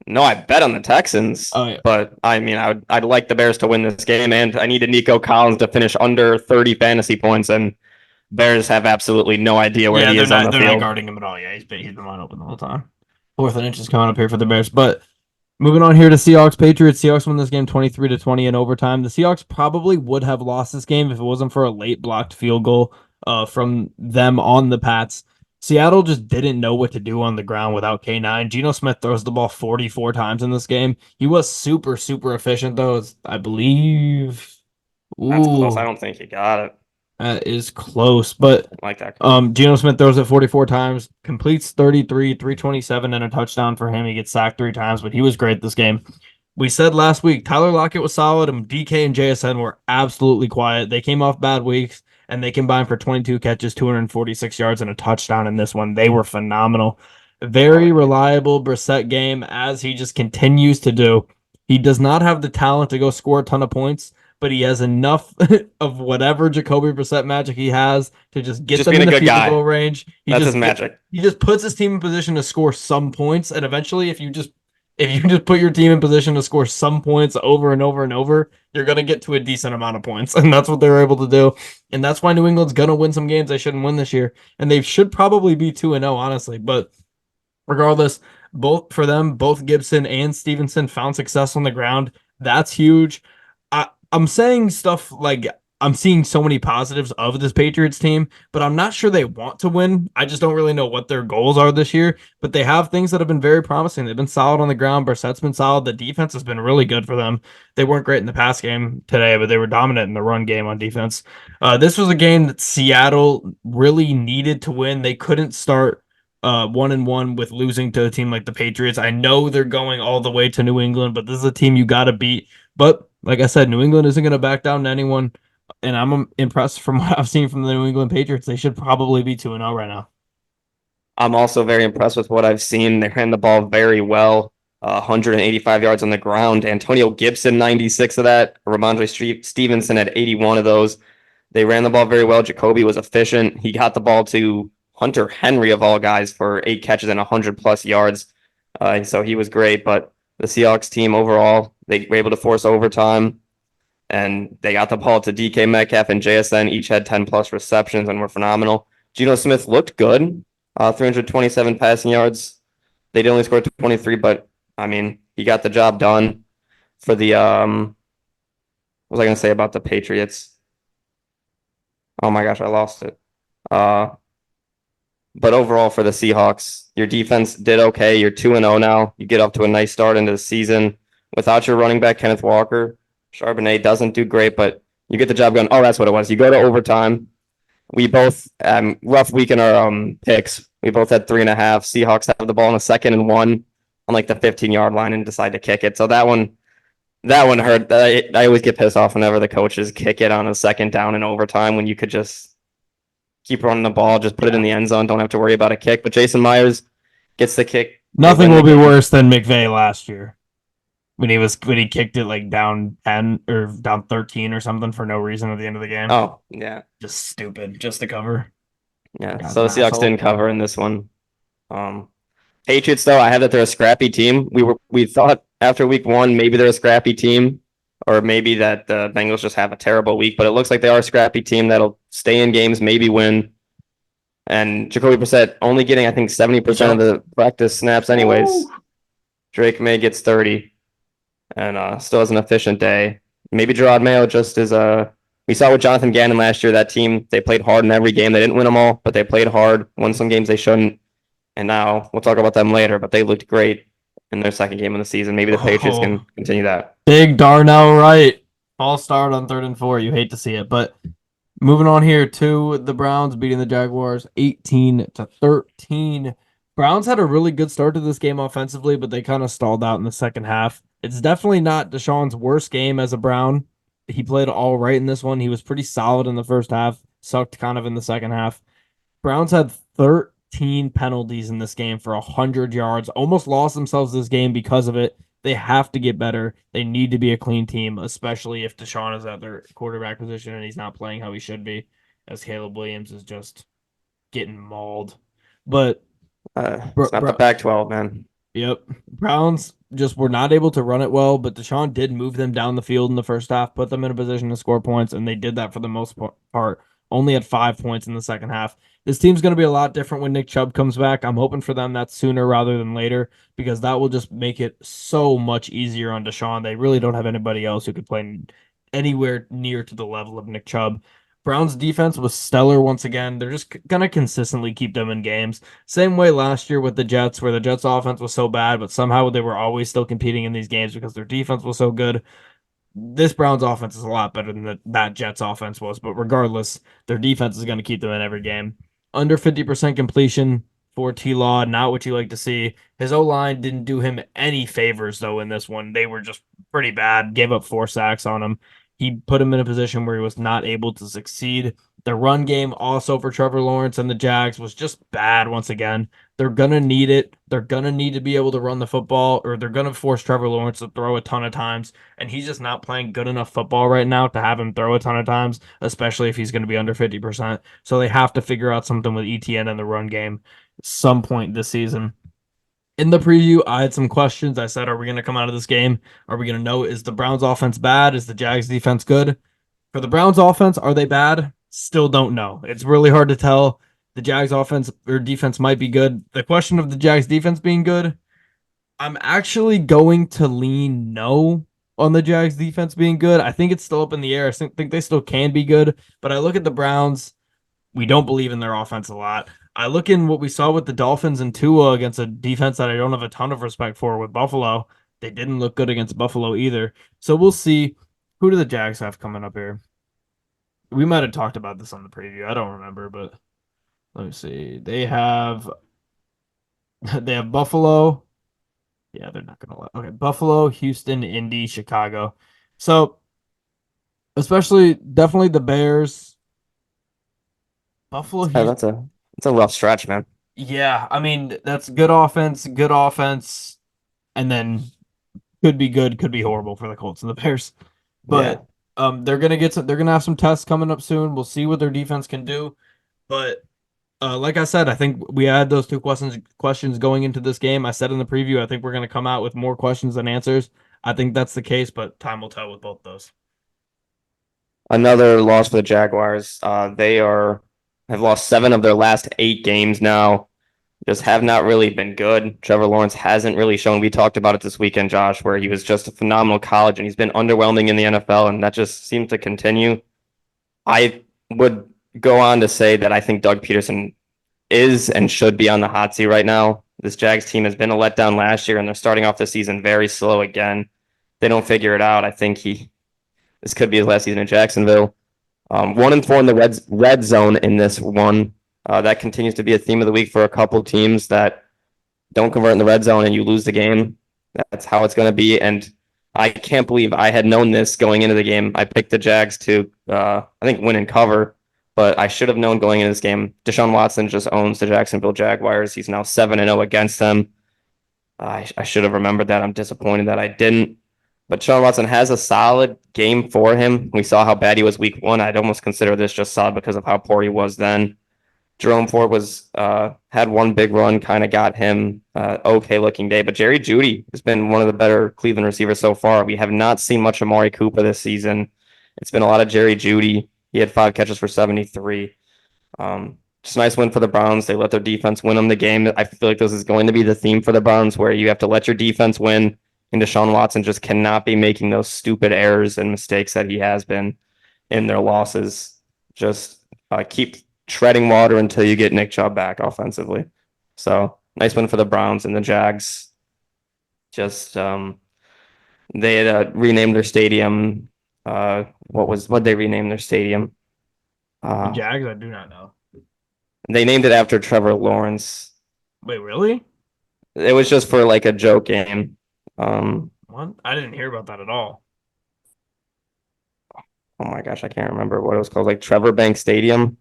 No, I bet on the Texans. Oh, yeah. But I mean, I'd like the Bears to win this game, and I needed Nico Collins to finish under 30 fantasy points, and Bears have absolutely no idea where he is on the field. They're not guarding him at all. Yeah, he's been wide open the whole time. 4th and inches coming up here for the Bears. But moving on here to Seahawks Patriots. Seahawks win this game 23-20 in overtime. The Seahawks probably would have lost this game if it wasn't for a late blocked field goal from them on the Pats. Seattle just didn't know what to do on the ground without K9. Geno Smith throws the ball 44 times in this game. He was super, super efficient, though. I believe. That's close. I don't think he got it. That is close, but I like that. Geno Smith throws it 44 times, completes 33, 327, and a touchdown for him. He gets sacked 3 times, but he was great this game. We said last week Tyler Lockett was solid, and DK and JSN were absolutely quiet. They came off bad weeks, and they combined for 22 catches, 246 yards, and a touchdown in this one. They were phenomenal. Very reliable Brissett game, as he just continues to do. He does not have the talent to go score a ton of points, but he has enough of whatever Jacoby Brissett magic he has to just get them in the field goal range. That's his magic. He just puts his team in position to score some points, and eventually, if you just put your team in position to score some points over and over and over, you're going to get to a decent amount of points. And that's what they're able to do. And that's why New England's going to win some games they shouldn't win this year. And they should probably be 2-0, honestly. But regardless, both Gibson and Stevenson found success on the ground. That's huge. I'm saying stuff like I'm seeing so many positives of this Patriots team, but I'm not sure they want to win. I just don't really know what their goals are this year, but they have things that have been very promising. They've been solid on the ground. Brissett's been solid. The defense has been really good for them. They weren't great in the pass game today, but they were dominant in the run game on defense. This was a game that Seattle really needed to win. They couldn't start 1-1 with losing to a team like the Patriots. I know they're going all the way to New England, but this is a team you got to beat. But like I said, New England isn't going to back down to anyone. And I'm impressed from what I've seen from the New England Patriots. They should probably be 2-0 right now. I'm also very impressed with what I've seen. They ran the ball very well, 185 yards on the ground. Antonio Gibson, 96 of that. Ramondre Stevenson had 81 of those. They ran the ball very well. Jacoby was efficient. He got the ball to Hunter Henry, of all guys, for 8 catches and 100-plus yards. So he was great. But the Seahawks team overall, they were able to force overtime. And they got the ball to DK Metcalf and JSN. Each had 10-plus receptions and were phenomenal. Geno Smith looked good, 327 passing yards. They did only score 23, but, I mean, he got the job done for the what was I going to say about the Patriots? Oh, my gosh, I lost it. But overall for the Seahawks, your defense did okay. You're 2-0 now. You get off to a nice start into the season. Without your running back, Kenneth Walker, Charbonnet doesn't do great, but you get the job done. Oh, that's what it was. You go to overtime. We both rough week in our picks. We both had 3.5. Seahawks have the ball in a 2nd and 1 on like the 15-yard line and decide to kick it. So that one hurt. I always get pissed off whenever the coaches kick it on a 2nd down in overtime when you could just keep running the ball, just put it in the end zone, don't have to worry about a kick. But Jason Myers gets the kick. Nothing will be worse than McVay last year when he kicked it like down 10 or down 13 or something for no reason at the end of the game. Oh, yeah. Just stupid, just to cover. Yeah, so the Seahawks didn't cover in this one. Patriots, though, I have that they're a scrappy team. We thought after week 1 maybe they're a scrappy team, or maybe that the Bengals just have a terrible week, but it looks like they are a scrappy team that'll stay in games, maybe win. And Jacoby Brissett only getting, I think, 70% of the practice snaps anyways. Ooh. Drake May gets 30 and still has an efficient day. Maybe Gerard Mayo just is we saw with Jonathan Gannon last year, that team, they played hard in every game. They didn't win them all, but they played hard, won some games they shouldn't. And now we'll talk about them later, but they looked great in their 2nd game of the season. Maybe the Patriots can continue that. Big Darnell Wright. False start on 3rd and 4. You hate to see it, but moving on here to the Browns beating the Jaguars 18-13. Browns had a really good start to this game offensively, but they kind of stalled out in the second half. It's definitely not Deshaun's worst game as a Brown. He played all right in this one. He was pretty solid in the first half, sucked kind of in the second half. Browns had 13 penalties in this game for 100 yards, almost lost themselves this game because of it. They have to get better. They need to be a clean team, especially if Deshaun is at their quarterback position and he's not playing how he should be, as Caleb Williams is just getting mauled. But it's not the Pac-12, man. Yep. Browns just were not able to run it well, but Deshaun did move them down the field in the first half, put them in a position to score points, and they did that for the most part. Only had 5 points in the second half. This team's going to be a lot different when Nick Chubb comes back. I'm hoping for them that sooner rather than later, because that will just make it so much easier on Deshaun. They really don't have anybody else who could play anywhere near to the level of Nick Chubb. Browns defense was stellar once again. They're just going to consistently keep them in games. Same way last year with the Jets, where the Jets offense was so bad, but somehow they were always still competing in these games because their defense was so good. This Browns offense is a lot better than that Jets offense was, but regardless, their defense is going to keep them in every game. Under 50% completion for T-Law, not what you like to see. His O-line didn't do him any favors, though, in this one. They were just pretty bad, gave up 4 sacks on him. He put him in a position where he was not able to succeed. The run game also for Trevor Lawrence and the Jags was just bad once again. They're going to need it. They're going to need to be able to run the football, or they're going to force Trevor Lawrence to throw a ton of times, and he's just not playing good enough football right now to have him throw a ton of times, especially if he's going to be under 50%. So they have to figure out something with ETN and the run game at some point this season. In the preview, I had some questions. I said, are we going to come out of this game? Are we going to know, is the Browns offense bad? Is the Jags defense good? For the Browns offense, are they bad? Still don't know. It's really hard to tell. The Jags offense or defense might be good. The question of the Jags defense being good, I'm actually going to lean no on the Jags defense being good. I think it's still up in the air. I think they still can be good, but I look at the Browns. We don't believe in their offense a lot. I look in what we saw with the Dolphins and Tua against a defense that I don't have a ton of respect for with Buffalo. They didn't look good against Buffalo either. So we'll see. Who do the Jags have coming up here? We might have talked about this on the preview. I don't remember, but let me see. They have Buffalo. Yeah, they're not going to let. Okay, Buffalo, Houston, Indy, Chicago. So definitely the Bears. Buffalo. That's a rough stretch, man. Yeah, I mean, that's good offense, and then could be good, could be horrible for the Colts and the Bears. But they're gonna have some tests coming up soon. We'll see what their defense can do. But like I said, I think we had those 2 questions going into this game. I said in the preview, I think we're gonna come out with more questions than answers. I think that's the case, but time will tell with both those. Another loss for the Jaguars. They have lost 7 of their last 8 games now. Just have not really been good. Trevor Lawrence hasn't really shown. We talked about it this weekend, Josh, where he was just a phenomenal college, and he's been underwhelming in the NFL, and that just seems to continue. I would go on to say that I think Doug Peterson is and should be on the hot seat right now. This Jags team has been a letdown last year, and they're starting off the season very slow again. They don't figure it out. I think this could be his last season in Jacksonville. 1-4 in the red zone in this one. That continues to be a theme of the week for a couple teams that don't convert in the red zone and you lose the game. That's how it's going to be. And I can't believe I had known this going into the game. I picked the Jags to, I think, win and cover, but I should have known going into this game. Deshaun Watson just owns the Jacksonville Jaguars. He's now 7-0 against them. I should have remembered that. I'm disappointed that I didn't. But Deshaun Watson has a solid game for him. We saw how bad he was week 1. I'd almost consider this just solid because of how poor he was then. Jerome Ford had one big run, kind of got him okay looking day. But Jerry Jeudy has been one of the better Cleveland receivers so far. We have not seen much of Amari Cooper this season. It's been a lot of Jerry Jeudy. He had 5 catches for 73. Just a nice win for the Browns. They let their defense win them the game. I feel like this is going to be the theme for the Browns, where you have to let your defense win, and Deshaun Watson just cannot be making those stupid errors and mistakes that he has been in their losses. Just keep treading water until you get Nick Chubb back offensively. So nice win for the Browns. And the Jags just they had renamed their stadium. What they rename their stadium? The Jags, I do not know. They named it after Trevor Lawrence. Wait, really? It was just for like a joke game. What? I didn't hear about that at all. Oh my gosh, I can't remember what it was called. Like Trevor Bank Stadium.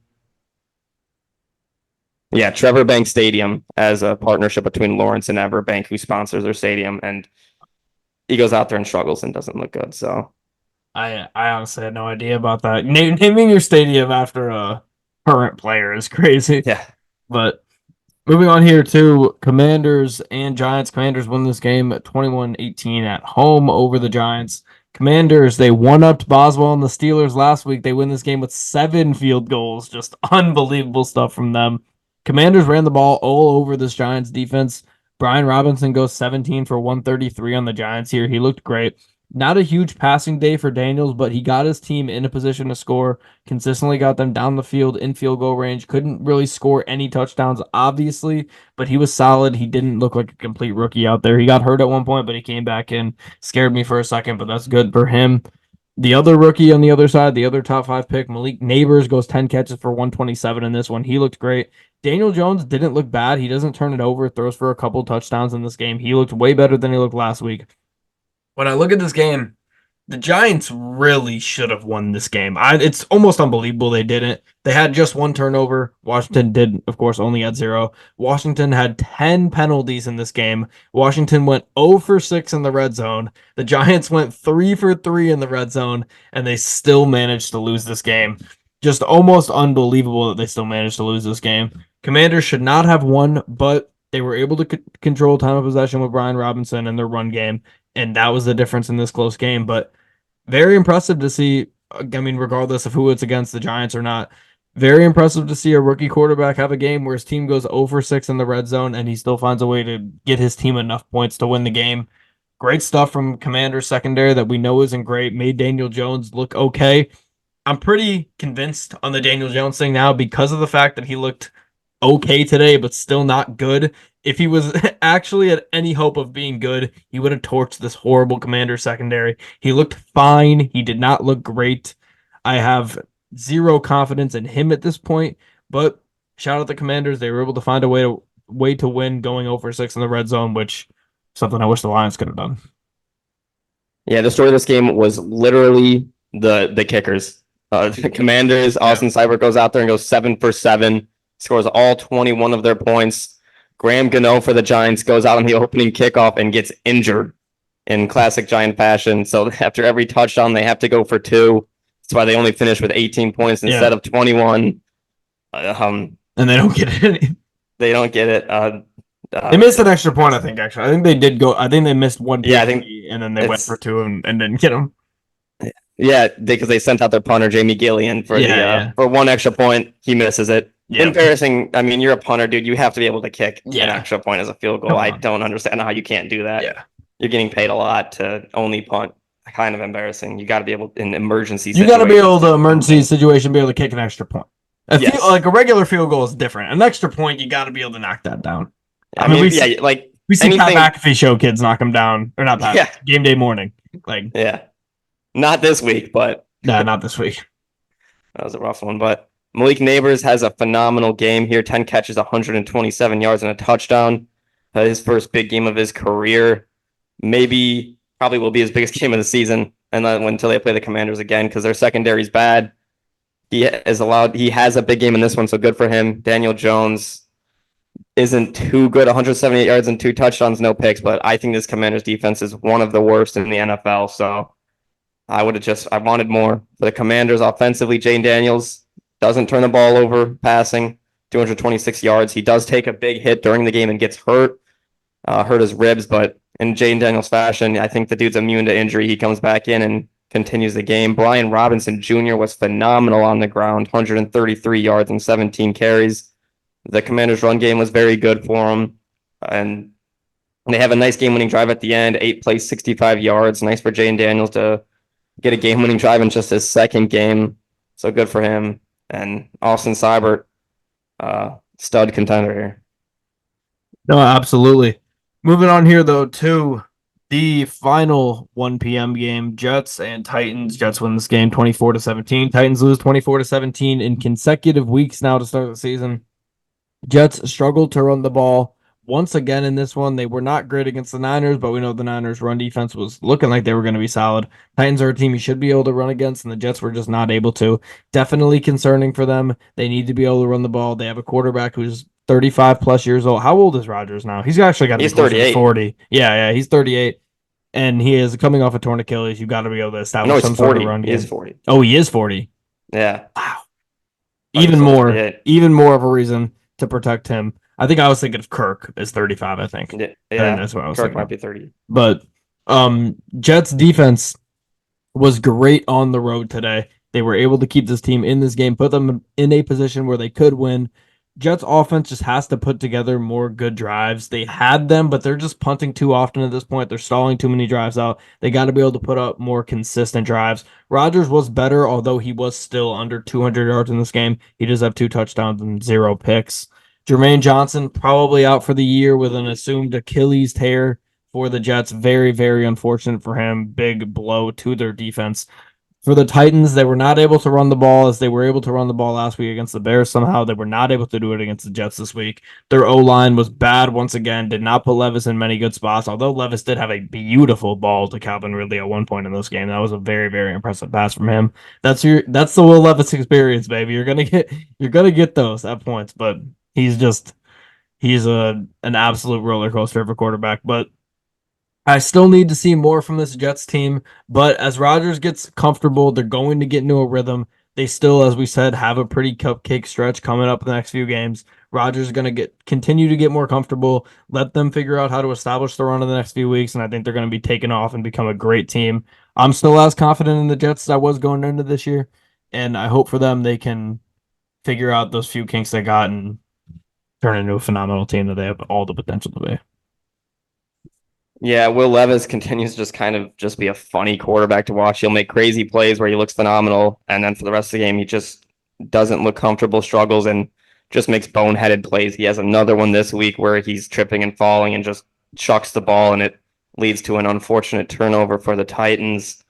Yeah, Trevor Bank Stadium, as a partnership between Lawrence and Everbank, who sponsors their stadium, and he goes out there and struggles and doesn't look good. So I honestly had no idea about that. Naming your stadium after a current player is crazy. yeah, But moving on here to Commanders and Giants. Commanders win this game at 21-18 at home over the Giants. Commanders, they one-upped Boswell and the Steelers last week. They win this game with 7 field goals. Just unbelievable stuff from them. Commanders ran the ball all over this Giants defense. Brian Robinson goes 17 for 133 on the Giants here. He looked great. Not a huge passing day for Daniels, but he got his team in a position to score, consistently got them down the field in field goal range. Couldn't really score any touchdowns, obviously, but he was solid. He didn't look like a complete rookie out there. He got hurt at one point, but he came back in. Scared me for a second, but that's good for him. The other rookie on the other side, the other top 5 pick, Malik Neighbors, goes 10 catches for 127 in this one. He looked great. Daniel Jones didn't look bad. He doesn't turn it over, throws for a couple touchdowns in this game. He looked way better than he looked last week. When I look at this game, the Giants really should have won this game. It's almost unbelievable they didn't. They had just 1 turnover. Washington did, of course, only had 0. Washington had 10 penalties in this game. Washington went 0 for 6 in the red zone. The Giants went 3 for 3 in the red zone, and they still managed to lose this game. Just almost unbelievable that they still managed to lose this game. Commanders should not have won, but they were able to control time of possession with Brian Robinson and their run game, and that was the difference in this close game. But very impressive to see, I mean, regardless of who it's against, the Giants or not, very impressive to see a rookie quarterback have a game where his team goes 0 for 6 in the red zone, and he still finds a way to get his team enough points to win the game. Great stuff from Commanders secondary that we know isn't great, made Daniel Jones look okay. I'm pretty convinced on the Daniel Jones thing now because of the fact that he looked okay today, but still not good. If he was actually at any hope of being good, he would have torched this horrible Commander secondary. He looked fine. He did not look great. I have 0 confidence in him at this point, but shout out the Commanders. They were able to find a way to win going 0 for 6 in the red zone, which something I wish the Lions could have done. Yeah, the story of this game was literally the kickers. The Commanders, Austin Seibert goes out there and goes 7 for 7, scores all 21 of their points. Graham Gano for the Giants goes out on the opening kickoff and gets injured in classic Giant fashion. So after every touchdown, they have to go for 2. That's why they only finish with 18 points instead of 21. And they don't get it. They don't get it. They missed an extra point, I think, actually. I think they did go. I think they missed 1 Yeah, I think, and then they went for 2 and didn't get them. Yeah, because they sent out their punter, Jamie Gillian, for for 1 extra point. He misses it. Yeah. Embarrassing. I mean, you're a punter, dude. You have to be able to kick an extra point as a field goal. I don't understand how you can't do that. Yeah. You're getting paid a lot to only punt. Kind of embarrassing. You got to be able, in emergency situations. You got to be able to, emergency situation, be able to kick an extra point. Yes. Like a regular field goal is different. An extra point, you got to be able to knock that down. I I mean, mean, yeah, like we see Pat anything. McAfee show kids knock him down, or not Pat. Yeah, Game day morning, like yeah. Not this week, but nah, not this week. that was a rough one. But Malik Neighbors has a phenomenal game here 10 catches, 127 yards, and a touchdown. His first big game of his career. Maybe, probably will be his biggest game of the season. And then until they play the Commanders again, because their secondary is bad. He has a big game in this one, so good for him. Daniel Jones isn't too good, 178 yards and 2 touchdowns, no picks, but I think this Commanders defense is one of the worst in the NFL. So I wanted more for the Commanders offensively. Jane Daniels doesn't turn the ball over passing, 226 yards. He does take a big hit during the game and gets hurt his ribs, but in Jane Daniels fashion, I think the dude's immune to injury. He comes back in and continues the game. Brian Robinson Jr. was phenomenal on the ground, 133 yards and 17 carries. The Commanders' run game was very good for him, and they have a nice game-winning drive at the end. 8 plays, 65 yards. Nice for Jane Daniels to get a game-winning drive in just his second game. So good for him. And Austin Seibert, stud contender here. No, absolutely. Moving on here though to the final 1 p.m. game, Jets and Titans. Jets win this game 24-17. Titans lose 24-17 in consecutive weeks now to start the season. Jets struggled to run the ball once again in this one. They were not great against the Niners, but we know the Niners' run defense was looking like they were going to be solid. Titans are a team you should be able to run against, and the Jets were just not able to. Definitely concerning for them. They need to be able to run the ball. They have a quarterback who's 35 plus years old. How old is Rodgers now? He's actually got to be closer to 40. Yeah, he's 38. And he is coming off a torn Achilles. You got to be able to establish some 40. sort of run He game. is 40. Oh, he is 40. Yeah. Wow. Even more of a reason to protect him. I think I was thinking of Kirk as 35, I think. Yeah, I think that's what I was Kirk thinking. might be 30. But Jets defense was great on the road today. They were able to keep this team in this game, put them in a position where they could win. Jets offense just has to put together more good drives. They had them, but they're just punting too often at this point. They're stalling too many drives out. They got to be able to put up more consistent drives. Rodgers was better, although he was still under 200 yards in this game. He does have 2 touchdowns and 0 picks. Jermaine Johnson probably out for the year with an assumed Achilles tear for the Jets. Very, very unfortunate for him. Big blow to their defense. For the Titans, they were not able to run the ball as they were able to run the ball last week against the Bears. Somehow they were not able to do it against the Jets this week. Their O-line was bad once again, did not put Levis in many good spots, although Levis did have a beautiful ball to Calvin Ridley at one point in this game. That was a very, very impressive pass from him. That's the Will Levis experience, baby. You're gonna get those at points, but he's an absolute roller coaster of a quarterback. But I still need to see more from this Jets team, but as Rodgers gets comfortable, they're going to get into a rhythm. They still, as we said, have a pretty cupcake stretch coming up in the next few games. Rodgers is going to continue to get more comfortable, let them figure out how to establish the run in the next few weeks, and I think they're going to be taken off and become a great team. I'm still as confident in the Jets as I was going into this year, and I hope for them they can figure out those few kinks they got and turn into a phenomenal team that they have all the potential to be. Yeah, Will Levis continues to just be a funny quarterback to watch. He'll make crazy plays where he looks phenomenal, and then for the rest of the game, he just doesn't look comfortable, struggles, and just makes boneheaded plays. He has another one this week where he's tripping and falling and just chucks the ball, and it leads to an unfortunate turnover for the Titans.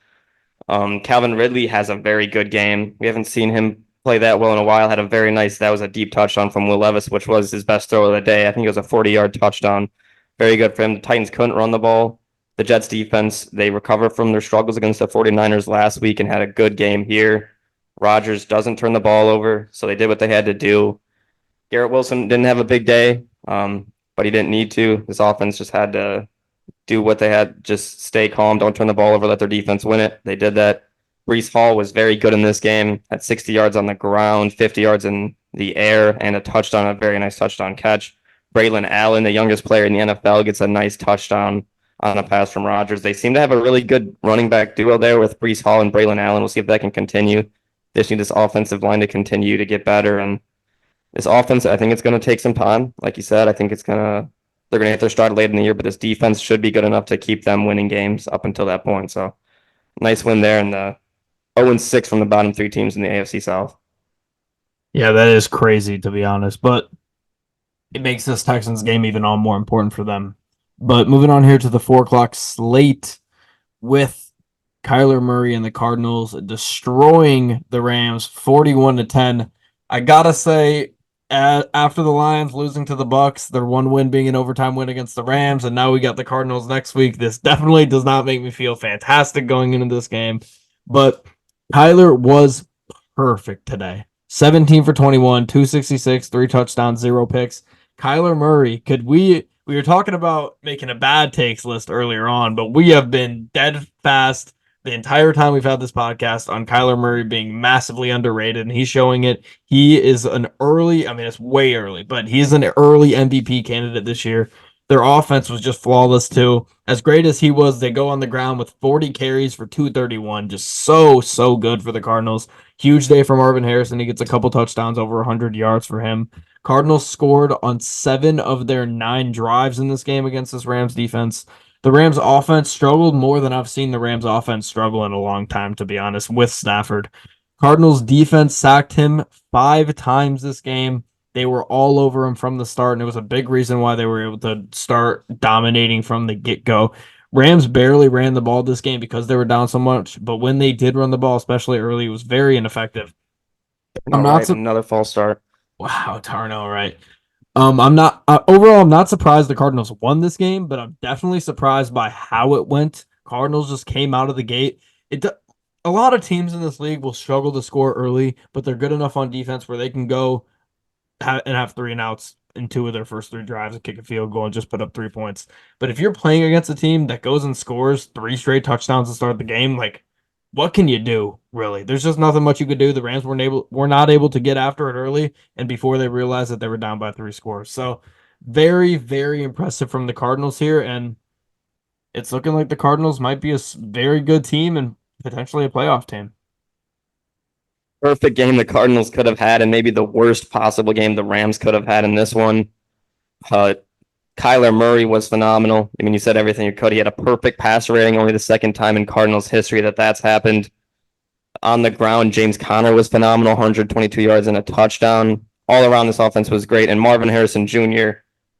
Calvin Ridley has a very good game. We haven't seen him play that well in a while. That was a deep touchdown from Will Levis, which was his best throw of the day. I think it was a 40-yard touchdown. Very good for him. The Titans couldn't run the ball. The Jets defense, they recovered from their struggles against the 49ers last week and had a good game here. Rodgers doesn't turn the ball over, so they did what they had to do. Garrett Wilson didn't have a big day, but he didn't need to. This offense just had to do what they had, just stay calm, don't turn the ball over, let their defense win it. They did that. Breece Hall was very good in this game, had 60 yards on the ground, 50 yards in the air, and a touchdown, a very nice touchdown catch. Braylon Allen, the youngest player in the NFL, gets a nice touchdown on a pass from Rodgers. They seem to have a really good running back duo there with Breece Hall and Braylon Allen. We'll see if that can continue. They just need this offensive line to continue to get better. And this offense, I think it's going to take some time. Like you said, I think they're going to get their start late in the year, but this defense should be good enough to keep them winning games up until that point. So nice win there, and the 0-6 from the bottom 3 teams in the AFC South. Yeah, that is crazy to be honest, but it makes this Texans game even all more important for them. But moving on here to the 4 o'clock slate with Kyler Murray and the Cardinals destroying the Rams 41-10. I gotta say, after the Lions losing to the Bucks, their one win being an overtime win against the Rams, and now we got the Cardinals next week. This definitely does not make me feel fantastic going into this game. But Kyler was perfect today. 17 for 21, 266, 3 touchdowns, 0 picks. Kyler Murray, could we were talking about making a bad takes list earlier on, but we have been dead fast the entire time we've had this podcast on Kyler Murray being massively underrated, and he's showing it. He is an early, I mean, it's way early, but he's an early MVP candidate this year. Their offense was just flawless, too. As great as he was, they go on the ground with 40 carries for 231. Just so good for the Cardinals. Huge day for Marvin Harrison. He gets a couple touchdowns, over 100 yards for him. Cardinals scored on 7 of their 9 drives in this game against this Rams defense. The Rams offense struggled more than I've seen the Rams offense struggle in a long time, to be honest, with Stafford. Cardinals defense sacked him 5 times this game. They were all over him from the start, and it was a big reason why they were able to start dominating from the get-go. Rams barely ran the ball this game because they were down so much, but when they did run the ball, especially early, it was very ineffective. I'm All not right, another false start. Wow, Tarno, right. I'm not overall. I'm not surprised the Cardinals won this game, but I'm definitely surprised by how it went. Cardinals just came out of the gate. A lot of teams in this league will struggle to score early, but they're good enough on defense where they can go and have 3 and outs in 2 of their first 3 drives and kick a field goal and just put up 3 points. But if you're playing against a team that goes and scores 3 straight touchdowns to start the game, like what can you do, really? There's just nothing much you could do. The Rams were not able to get after it early, and before they realized that they were down by 3 scores. So very, very impressive from the Cardinals here, and it's looking like the Cardinals might be a very good team and potentially a playoff team. Perfect game the Cardinals could have had, and maybe the worst possible game the Rams could have had in this one. Kyler Murray was phenomenal. I mean, you said everything you could. He had a perfect passer rating, only the second time in Cardinals history that that's happened. On the ground, James Conner was phenomenal, 122 yards and a touchdown. All around, this offense was great. And Marvin Harrison Jr.,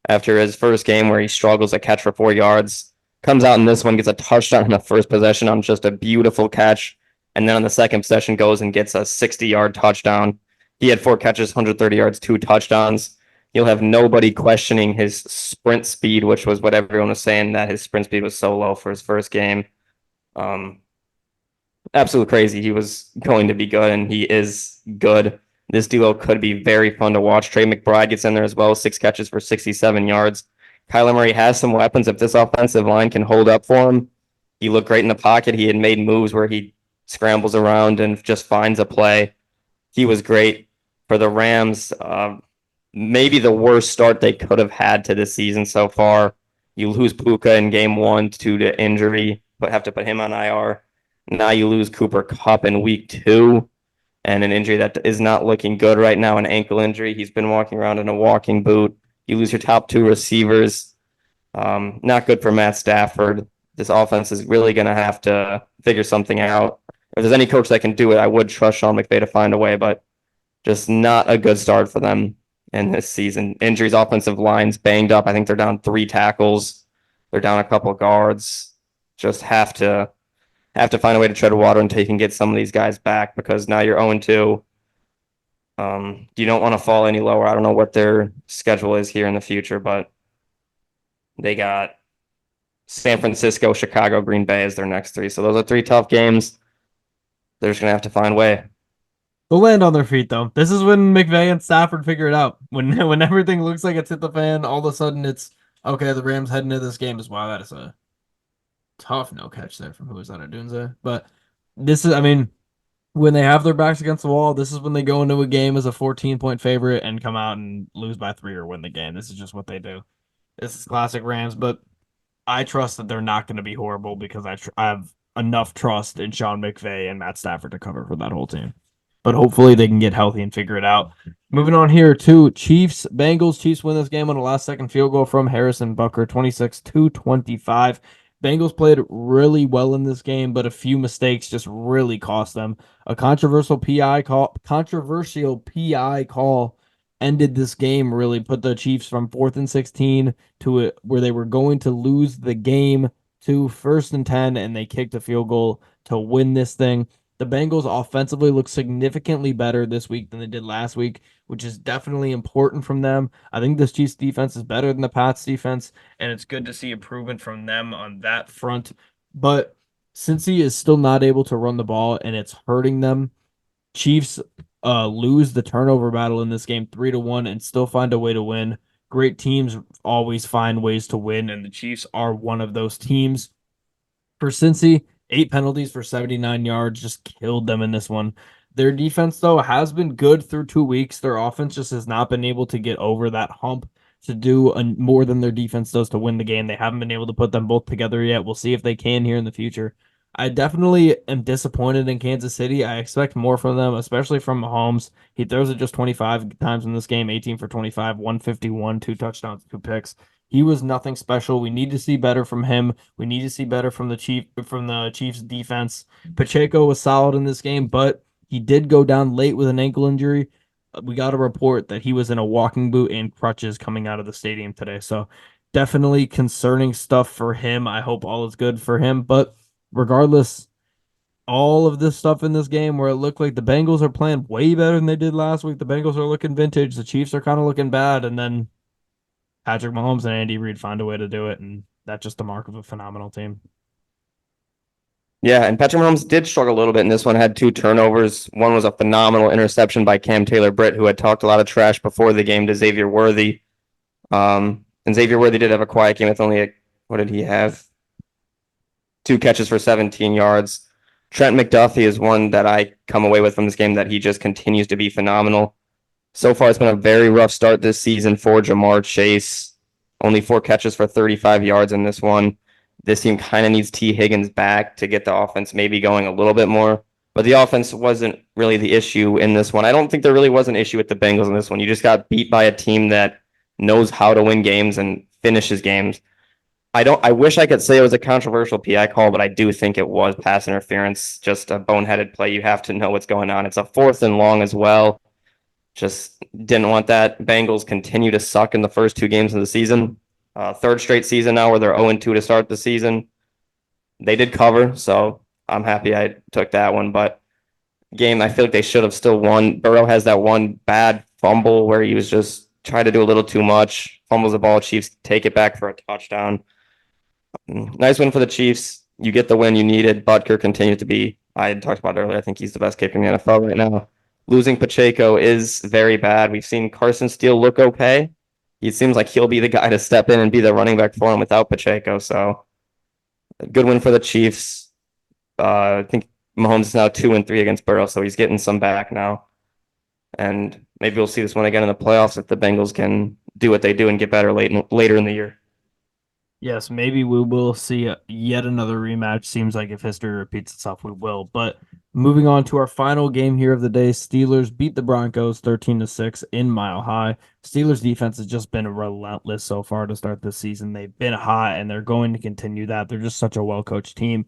after his first game where he struggles to catch for 4 yards, comes out in this one, gets a touchdown in the first possession on just a beautiful catch. And then on the second possession goes and gets a 60-yard touchdown. He had 4 catches, 130 yards, 2 touchdowns. You'll have nobody questioning his sprint speed, which was what everyone was saying, that his sprint speed was so low for his first game. Absolutely crazy. He was going to be good, and he is good. This duo could be very fun to watch. Trey McBride gets in there as well, 6 catches for 67 yards. Kyler Murray has some weapons. If this offensive line can hold up for him, he looked great in the pocket. He had made moves where he scrambles around and just finds a play. He was great for the Rams. Maybe the worst start they could have had to this season so far. You lose Puka in game 1 due to injury, but have to put him on IR. Now you lose Cooper Kupp in week 2 and an injury that is not looking good right now, an ankle injury. He's been walking around in a walking boot. You lose your top 2 receivers. Not good for Matt Stafford. This offense is really going to have to figure something out. If there's any coach that can do it, I would trust Sean McVay to find a way, but just not a good start for them in this season. Injuries, offensive lines banged up. I think they're down 3 tackles. They're down a couple guards. Just have to find a way to tread water until you can get some of these guys back, because now you're 0-2. You don't want to fall any lower. I don't know what their schedule is here in the future, but they got San Francisco, Chicago, Green Bay as their next 3. So those are 3 tough games. They're just going to have to find a way. They'll land on their feet, though. This is when McVay and Stafford figure it out. When everything looks like it's hit the fan, all of a sudden it's, okay, the Rams heading into this game is, wow, that is a tough no catch there from who was that, Adunze. But this is, I mean, when they have their backs against the wall, this is when they go into a game as a 14-point favorite and come out and lose by 3 or win the game. This is just what they do. This is classic Rams, but I trust that they're not going to be horrible because I have enough trust in Sean McVay and Matt Stafford to cover for that whole team. But hopefully they can get healthy and figure it out. Moving on here to Chiefs, Bengals. Chiefs win this game on a last-second field goal from Harrison Butker, 26-25. Bengals played really well in this game, but a few mistakes just really cost them. A controversial PI call ended this game, really put the Chiefs from 4th and 16 to where they were going to lose the game to 1st and 10, and they kicked a field goal to win this thing. The Bengals offensively look significantly better this week than they did last week, which is definitely important from them. I think this Chiefs defense is better than the Pats defense, and it's good to see improvement from them on that front. But since he is still not able to run the ball and it's hurting them, Chiefs lose the turnover battle in this game 3-1 and still find a way to win. Great teams always find ways to win, and the Chiefs are one of those teams. For Cincy, 8 penalties for 79 yards just killed them in this one. Their defense, though, has been good through 2 weeks. Their offense just has not been able to get over that hump to do more than their defense does to win the game. They haven't been able to put them both together yet. We'll see if they can here in the future. I definitely am disappointed in Kansas City. I expect more from them, especially from Mahomes. He throws it just 25 times in this game, 18 for 25, 151, 2 touchdowns, 2 picks. He was nothing special. We need to see better from him. We need to see better from the Chiefs defense. Pacheco was solid in this game, but he did go down late with an ankle injury. We got a report that he was in a walking boot and crutches coming out of the stadium today. So definitely concerning stuff for him. I hope all is good for him. But regardless, all of this stuff in this game where it looked like the Bengals are playing way better than they did last week. The Bengals are looking vintage. The Chiefs are kind of looking bad. And then Patrick Mahomes and Andy Reid find a way to do it, and that's just the mark of a phenomenal team. Yeah, and Patrick Mahomes did struggle a little bit in this one, had 2 turnovers. One was a phenomenal interception by Cam Taylor-Britt, who had talked a lot of trash before the game to Xavier Worthy. And Xavier Worthy did have a quiet game with only, what did he have? 2 catches for 17 yards. Trent McDuffie is one that I come away with from this game that he just continues to be phenomenal. So far, it's been a very rough start this season for Jamar Chase. Only 4 catches for 35 yards in this one. This team kind of needs T. Higgins back to get the offense maybe going a little bit more. But the offense wasn't really the issue in this one. I don't think there really was an issue with the Bengals in this one. You just got beat by a team that knows how to win games and finishes games. I wish I could say it was a controversial PI call, but I do think it was pass interference, just a boneheaded play. You have to know what's going on. It's a 4th and long as well. Just didn't want that. Bengals continue to suck in the first 2 games of the season. Third straight season now where they're 0-2 to start the season. They did cover, so I'm happy I took that one. But game, I feel like they should have still won. Burrow has that one bad fumble where he was just trying to do a little too much. Fumbles the ball. Chiefs take it back for a touchdown. Nice win for the Chiefs. You get the win you needed. Butker continues to be, I had talked about earlier, I think he's the best kicker in the NFL right now. Losing Pacheco is very bad. We've seen Carson Steele look okay. He seems like he'll be the guy to step in and be the running back for him without Pacheco. So, a good win for the Chiefs. I think Mahomes is now 2-3 against Burrow, so he's getting some back now. And maybe we'll see this one again in the playoffs if the Bengals can do what they do and get better later in the year. Yes, maybe we will see yet another rematch. Seems like if history repeats itself, we will. But moving on to our final game here of the day, Steelers beat the Broncos 13-6 in Mile High. Steelers defense has just been relentless so far to start this season. They've been hot, and they're going to continue that. They're just such a well-coached team.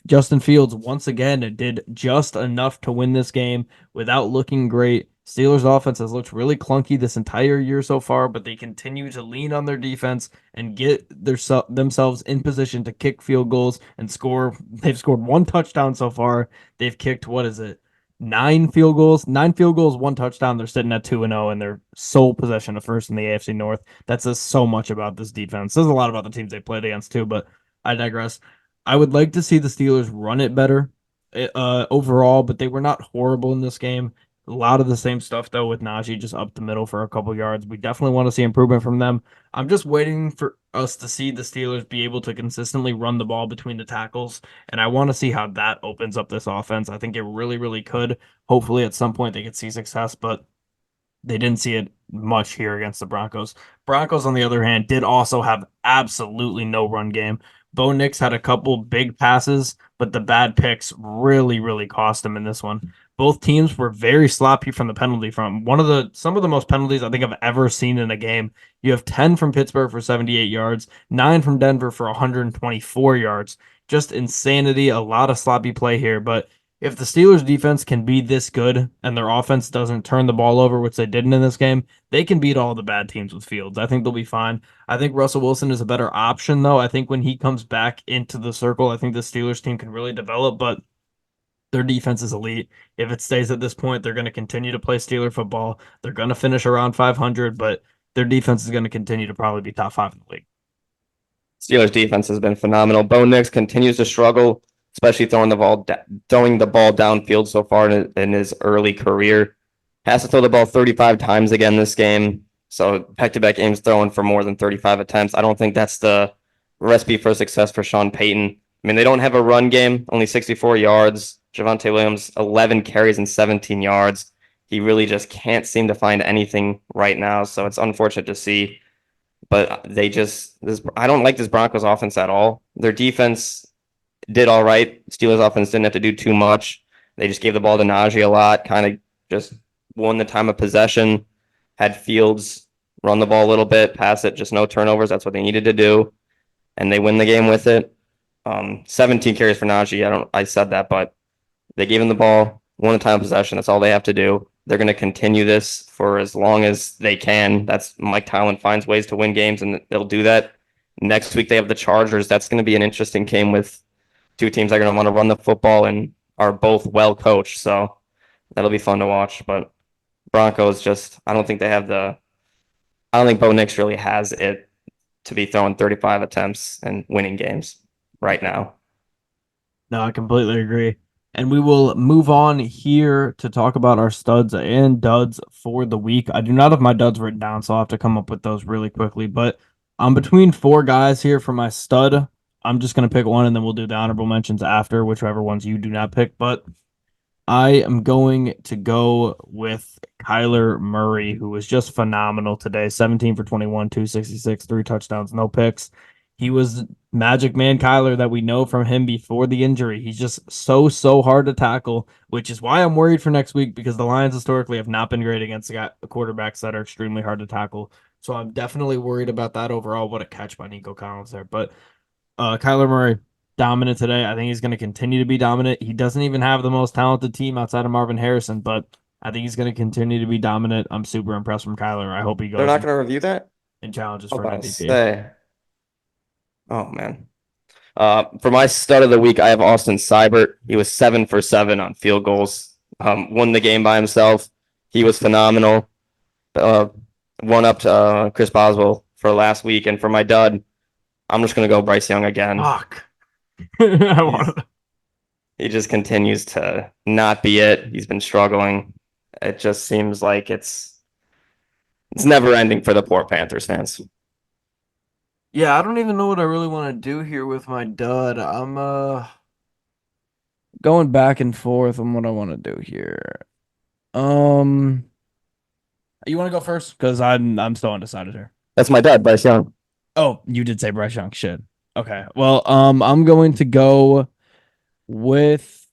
Justin Fields, once again, did just enough to win this game without looking great. Steelers offense has looked really clunky this entire year so far, but they continue to lean on their defense and get themselves in position to kick field goals and score. They've scored 1 touchdown so far. They've kicked, what is it? 9 field goals, 9 field goals, 1 touchdown. They're sitting at 2-0 and their sole possession of first in the AFC North. That says so much about this defense. Says a lot about the teams they played against too, but I digress. I would like to see the Steelers run it better overall, but they were not horrible in this game. A lot of the same stuff, though, with Najee just up the middle for a couple yards. We definitely want to see improvement from them. I'm just waiting for us to see the Steelers be able to consistently run the ball between the tackles, and I want to see how that opens up this offense. I think it really, really could. Hopefully, at some point, they could see success, but they didn't see it much here against the Broncos. Broncos, on the other hand, did also have absolutely no run game. Bo Nix had a couple big passes, but the bad picks really, really cost him in this one. Both teams were very sloppy from the penalty front. Some of the most penalties I think I've ever seen in a game. You have 10 from Pittsburgh for 78 yards, 9 from Denver for 124 yards. Just insanity, a lot of sloppy play here, but if the Steelers defense can be this good and their offense doesn't turn the ball over, which they didn't in this game, they can beat all the bad teams with Fields. I think they'll be fine. I think Russell Wilson is a better option, though. I think when he comes back into the circle, I think the Steelers team can really develop, but their defense is elite. If it stays at this point, they're going to continue to play Steeler football. They're going to finish around 500, but their defense is going to continue to probably be top 5 in the league. Steelers defense has been phenomenal. Bo Nix continues to struggle, especially throwing the ball downfield so far in his early career. Has to throw the ball 35 times again this game. So back-to-back games throwing for more than 35 attempts. I don't think that's the recipe for success for Sean Payton. I mean, they don't have a run game, only 64 yards. Javonte Williams, 11 carries and 17 yards. He really just can't seem to find anything right now. So it's unfortunate to see. But I don't like this Broncos offense at all. Their defense did all right. Steelers offense didn't have to do too much. They just gave the ball to Najee a lot, kind of just won the time of possession, had Fields run the ball a little bit, pass it, just no turnovers. That's what they needed to do. And they win the game with it. 17 carries for Najee. I said that, but they gave him the ball, won the time of possession. That's all they have to do. They're going to continue this for as long as they can. That's Mike Tomlin finds ways to win games, and they'll do that. Next week, they have the Chargers. That's going to be an interesting game with two teams that are going to want to run the football and are both well coached. So that'll be fun to watch. But Broncos I don't think Bo Nix really has it to be throwing 35 attempts and winning games right now. No, I completely agree. And we will move on here to talk about our studs and duds for the week. I do not have my duds written down, so I'll have to come up with those really quickly. But I'm between 4 guys here for my stud. I'm just going to pick one, and then we'll do the honorable mentions after, whichever ones you do not pick. But I am going to go with Kyler Murray, who was just phenomenal today. 17 for 21, 266, 3 touchdowns, no picks. He was Magic Man Kyler that we know from him before the injury. He's just so hard to tackle, which is why I'm worried for next week because the Lions historically have not been great against quarterbacks that are extremely hard to tackle. So I'm definitely worried about that overall. What a catch by Nico Collins there. But Kyler Murray, dominant today. I think he's going to continue to be dominant. He doesn't even have the most talented team outside of Marvin Harrison, but I think he's going to continue to be dominant. I'm super impressed from Kyler. I hope he goes. They're not going to review that? And challenges for an MVP. Oh, man. For my stud of the week, I have Austin Seibert. He was 7 for 7 on field goals. Won the game by himself. He was phenomenal. One up to Chris Boswell for last week. And for my dud, I'm just going to go Bryce Young again. Fuck. He just continues to not be it. He's been struggling. It just seems like it's never ending for the poor Panthers fans. Yeah, I don't even know what I really want to do here with my dud. I'm going back and forth on what I want to do here. You want to go first? Because I'm still undecided here. That's my dud, Bryce Young. Oh, you did say Bryce Young. Shit. Okay. Well, I'm going to go with.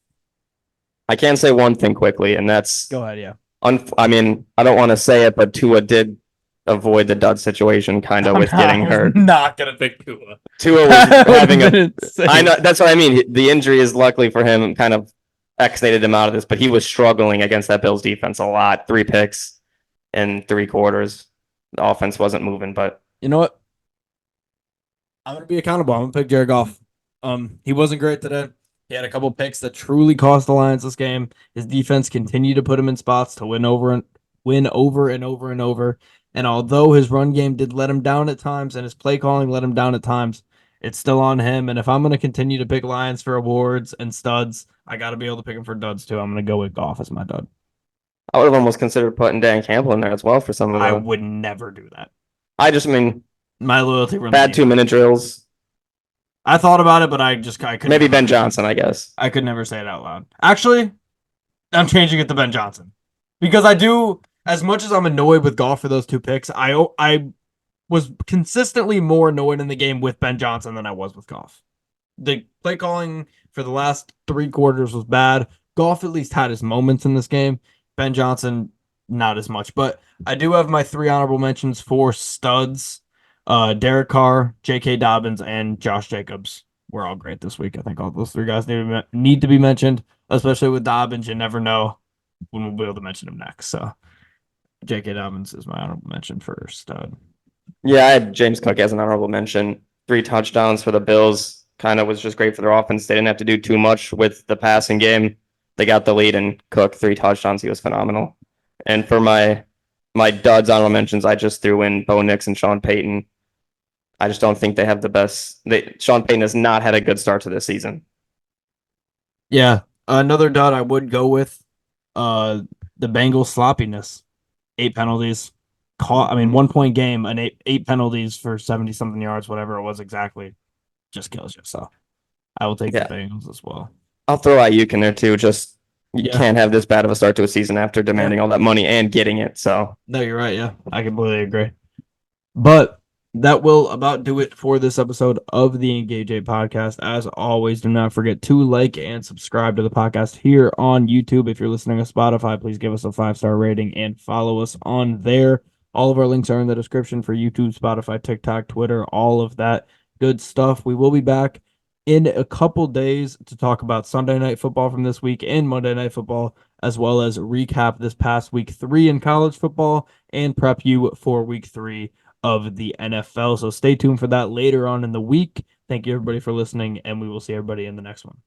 I can say one thing quickly, and that's. Go ahead, yeah. I mean, I don't want to say it, but Tua did avoid the dud situation kind of with getting hurt. Not gonna pick Tua. Tua was having I know that's what I mean. The injury is luckily for him kind of exited him out of this, but he was struggling against that Bills defense a lot. 3 picks in 3 quarters. The offense wasn't moving, but you know what? I'm gonna be accountable. I'm gonna pick Jared Goff. He wasn't great today. He had a couple picks that truly cost the Lions this game. His defense continued to put him in spots to win over and over. And although his run game did let him down at times and his play calling let him down at times, it's still on him. And if I'm going to continue to pick Lions for awards and studs, I got to be able to pick him for duds too. I'm going to go with Goff as my dud. I would have almost considered putting Dan Campbell in there as well for some of them. I would never do that. My loyalty runs bad 2-minute drills. I thought about it, but I couldn't. Maybe Ben Johnson, I guess. I could never say it out loud. Actually, I'm changing it to Ben Johnson because I do. As much as I'm annoyed with Goff for those 2 picks, I was consistently more annoyed in the game with Ben Johnson than I was with Goff. The play calling for the last 3 quarters was bad. Goff at least had his moments in this game. Ben Johnson, not as much. But I do have my 3 honorable mentions for studs. Derek Carr, J.K. Dobbins, and Josh Jacobs were all great this week. I think all those 3 guys need to be mentioned, especially with Dobbins. You never know when we'll be able to mention him next. So J.K. Dobbins is my honorable mention for stud. Yeah, I had James Cook as an honorable mention. 3 touchdowns for the Bills. Kind of was just great for their offense. They didn't have to do too much with the passing game. They got the lead, and Cook 3 touchdowns. He was phenomenal. And for my duds honorable mentions, I just threw in Bo Nix and Sean Payton. I just don't think they have the best. Sean Payton has not had a good start to this season. Yeah, another dud I would go with the Bengals sloppiness. 8 penalties. I mean, 1 point game and eight penalties for 70 something yards, whatever it was exactly, just kills you. So I will take the Yeah, Bengals as well. I'll throw Ayuk in there too. Just you Yeah. can't have this bad of a start to a season after demanding Yeah. all that money and getting it. So No, you're right. Yeah, I completely agree. But that will about do it for this episode of the Engage 8 podcast. As always, do not forget to like and subscribe to the podcast here on YouTube. If you're listening to Spotify, please give us a 5-star rating and follow us on there. All of our links are in the description for YouTube, Spotify, TikTok, Twitter, all of that good stuff. We will be back in a couple days to talk about Sunday night football from this week and Monday night football, as well as recap this past week 3 in college football and prep you for week 3 of the NFL. So stay tuned for that later on in the week. Thank you, everybody, for listening, and we will see everybody in the next one.